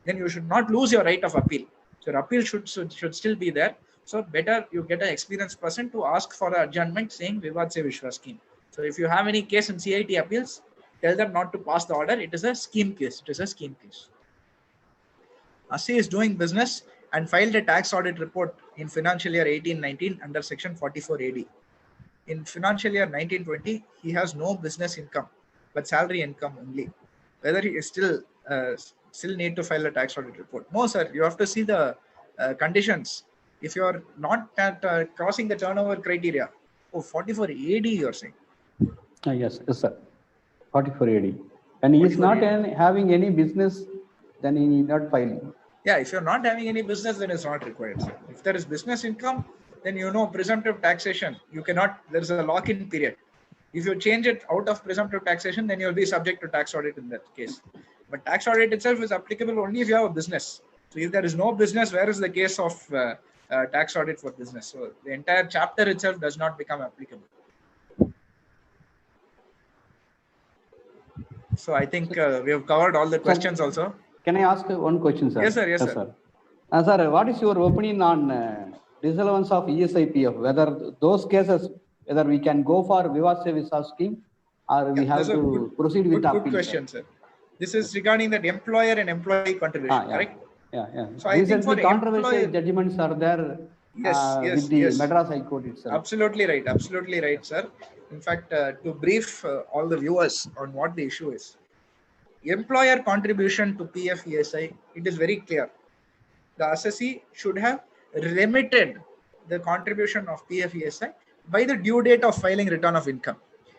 then you should not lose your right of appeal. So your appeal should still be there. So better you get an experienced person to ask for an adjournment saying Vivad Se Vishwas scheme. So if you have any case in CIT appeals, tell them not to pass the order. It is a scheme case. It is a scheme case. ASSI is doing business and filed a tax audit report in financial year 18-19 under section 44 AD. In financial year 19-20, he has no business income, but salary income only. Whether he is still need to file a tax audit report? No, sir. You have to see the conditions. If you are not crossing the turnover criteria, 44 AD you are saying? Yes, sir. 44 AD. And he is not having any business, then he need not file. Yeah, if you're not having any business, then it's not required, sir. If there is business income, then presumptive taxation, you cannot, there's a lock-in period. If you change it out of presumptive taxation, then you'll be subject to tax audit in that case. But tax audit itself is applicable only if you have a business. So if there is no business, where is the case of tax audit for business? So the entire chapter itself does not become applicable. So I think we have covered all the questions also. Can I ask one question, sir? Yes, sir. Yes, sir. Sir, what is your opinion on disallowance of ESIPF? Whether those cases, whether we can go for Vivad Se Vishwas scheme or we have to proceed with appeal? Good question, sir. This is regarding that employer and employee contribution, correct? Yeah. So I think for controversial judgments are there with the Madras High Court itself. Absolutely right, sir. In fact, to brief all the viewers on what the issue is. Employer contribution to PF ESI, it is very clear. The assessee should have remitted the contribution of PF ESI by the due date of filing return of income.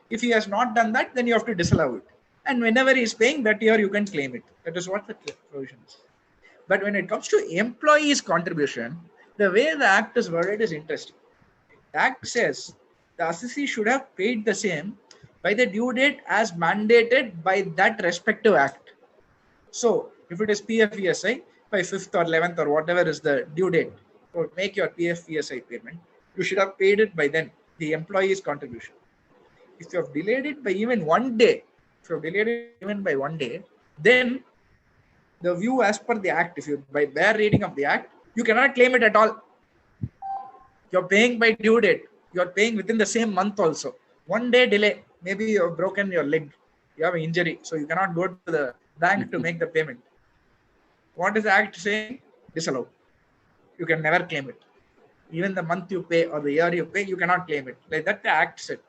If he has not done that, then you have to disallow it. And whenever he is paying that year, you can claim it. That is what the provision is. But when it comes to employees' contribution, the way the act is worded is interesting. The act says the assessee should have paid the same by the due date as mandated by that respective act. So if it is PF ESI, by 5th or 11th or whatever is the due date to make your PF ESI payment, you should have paid it by then, the employee's contribution. If you have delayed it by even 1 day, then the view as per the act, if you by bare reading of the act, you cannot claim it at all. You're paying by due date. You're paying within the same month also. 1 day delay, maybe you've broken your leg, you have an injury, so you cannot go to the bank to make the payment. What is the act saying? Disallowed. You can never claim it. Even the month you pay or the year you pay, you cannot claim it. Like that the act said.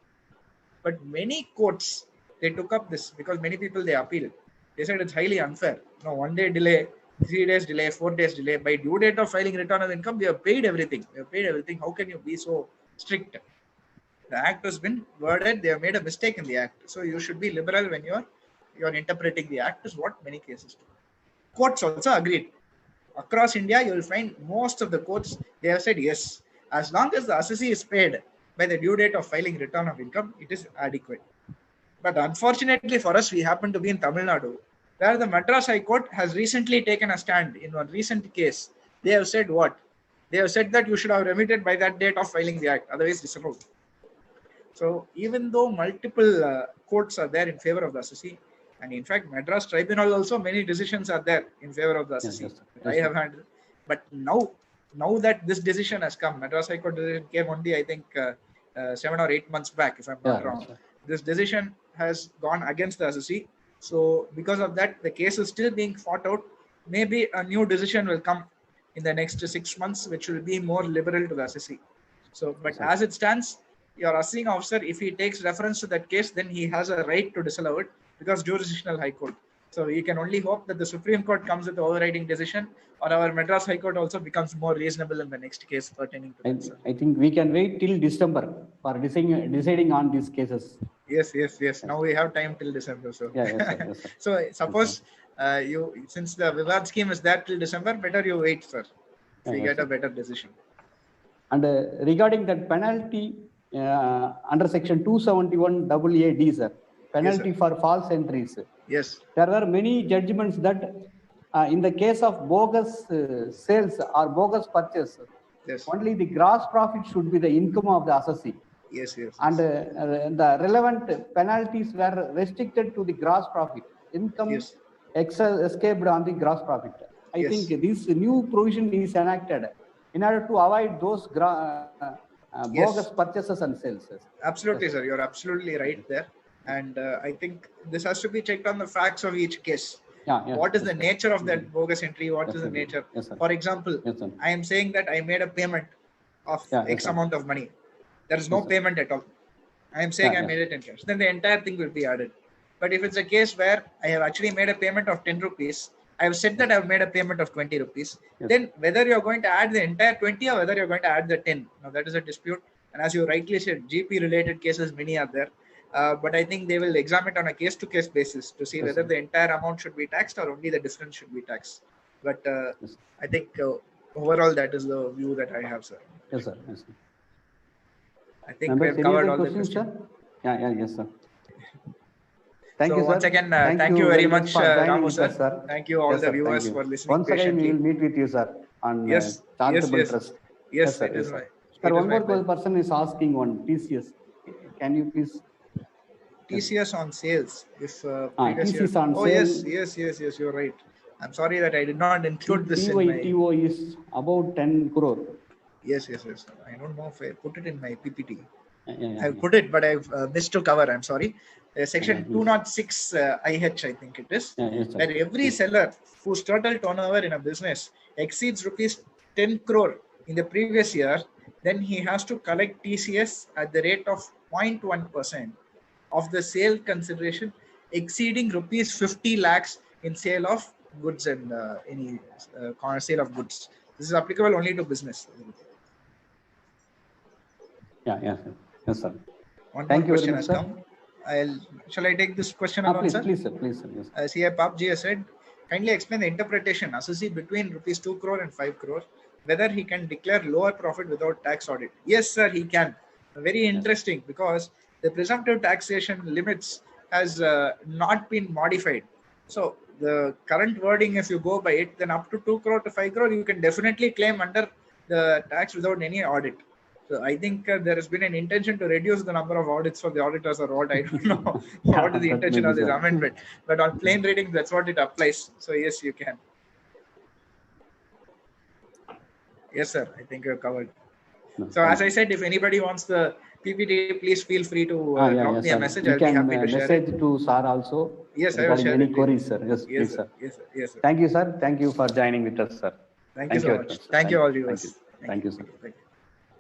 But many courts, they took up this because many people, they appealed. They said it's highly unfair. No, 1 day delay, 3 days delay, 4 days delay. By due date of filing return of income, we have paid everything. How can you be so strict? The act has been worded. They have made a mistake in the act. So you should be liberal when you're interpreting the act, is what many cases do. Courts also agreed. Across India, you will find most of the courts, they have said yes. As long as the assessee is paid by the due date of filing return of income, it is adequate. But unfortunately for us, we happen to be in Tamil Nadu, where the Madras High Court has recently taken a stand in one recent case. They have said what? They have said that you should have remitted by that date of filing the act, otherwise disallowed. So even though multiple courts are there in favor of the assessee, and in fact, Madras Tribunal also, many decisions are there in favor of the assessee. Yes. I have handled. But now that this decision has come, Madras High Court decision came only, I think, 7 or 8 months back, if I'm not wrong. Sure. This decision has gone against the assessee. So because of that, the case is still being fought out. Maybe a new decision will come in the next 6 months, which will be more liberal to the assessee. So, but as it stands, your assessing officer, if he takes reference to that case, then he has a right to disallow it because jurisdictional high court. So we can only hope that the Supreme Court comes with the overriding decision, or our Madras High Court also becomes more reasonable in the next case pertaining to that. I think we can wait till December. for deciding on these cases. Yes. Now we have time till December. So Yeah, yes, sir. Yes, sir. so suppose you, since the Vivad scheme is there till December, better you wait, sir. So you Yes, get sir. a better decision. And regarding that penalty under section 271 AAD, sir, penalty for false entries. Yes. There were many judgments that in the case of bogus sales or bogus purchase, Yes. only the gross profit should be the income of the assessee. Yes. And the relevant penalties were restricted to the gross profit. Income Yes. escaped on the gross profit. I Yes. think this new provision is enacted in order to avoid those bogus purchases and sales. Absolutely, sir. You're absolutely right there. And I think this has to be checked on the facts of each case. What is the nature of that bogus entry? What is the nature? For example, I am saying that I made a payment of X amount of money. There is no payment at all. I am saying I made it in cash. Then the entire thing will be added. But if it's a case where I have actually made a payment of 10 rupees, I have said that I have made a payment of 20 rupees. Then whether you're going to add the entire 20 or whether you're going to add the 10. Now that is a dispute. And as you rightly said, GP related cases, many are there. But I think they will examine it on a case-to-case basis to see whether the entire amount should be taxed or only the difference should be taxed. But I think overall that is the view that I have, sir. Yes, sir. Yes, sir. I think we have covered all the questions. Sir? Yes, sir. Thank you, sir. Once again, thank you very much, Ramu, sir. Sir. Thank you all the viewers for listening. Once again, we will meet with you, sir, on Charitable Trust. Yes, sir. It is my. Sir, one more person is asking on TCS. Can you please? TCS on sales. If TCS on sales. Yes, you're right. I'm sorry that I did not include this in my... TO is about 10 crore. Yes. I don't know if I put it in my PPT. I put it, but I've missed to cover. I'm sorry. Section 206 IH, I think it is, where every seller whose total turnover in a business exceeds rupees 10 crore in the previous year, then he has to collect TCS at the rate of 0.1% of the sale consideration exceeding rupees 50 lakhs in sale of goods and any sale of goods. This is applicable only to business. Yes, sir. One more question has come. Shall I take this question and answer? Please, sir. Yes. CA Papji has said, kindly explain the interpretation assessee between rupees 2 crore and 5 crore, whether he can declare lower profit without tax audit. Yes, sir, he can. Very interesting, because the presumptive taxation limits has not been modified. So the current wording, if you go by it, then up to 2 crore to 5 crore, you can definitely claim under the tax without any audit. So I think there has been an intention to reduce the number of audits for the auditors or what, I don't know what is the intention of this amendment. But on plain reading, that's what it applies. So yes, you can. Yes, sir. I think you're covered. So as I said, if anybody wants the PPT, please feel free to drop me a message. I'll be happy to share it. Message to sir also. Yes, I will share any queries, sir. Yes, please, sir. Yes, sir. Thank you, sir. Thank you for joining with us, sir. Thank you so much. Thank you all viewers. Thank you, sir. Thank you.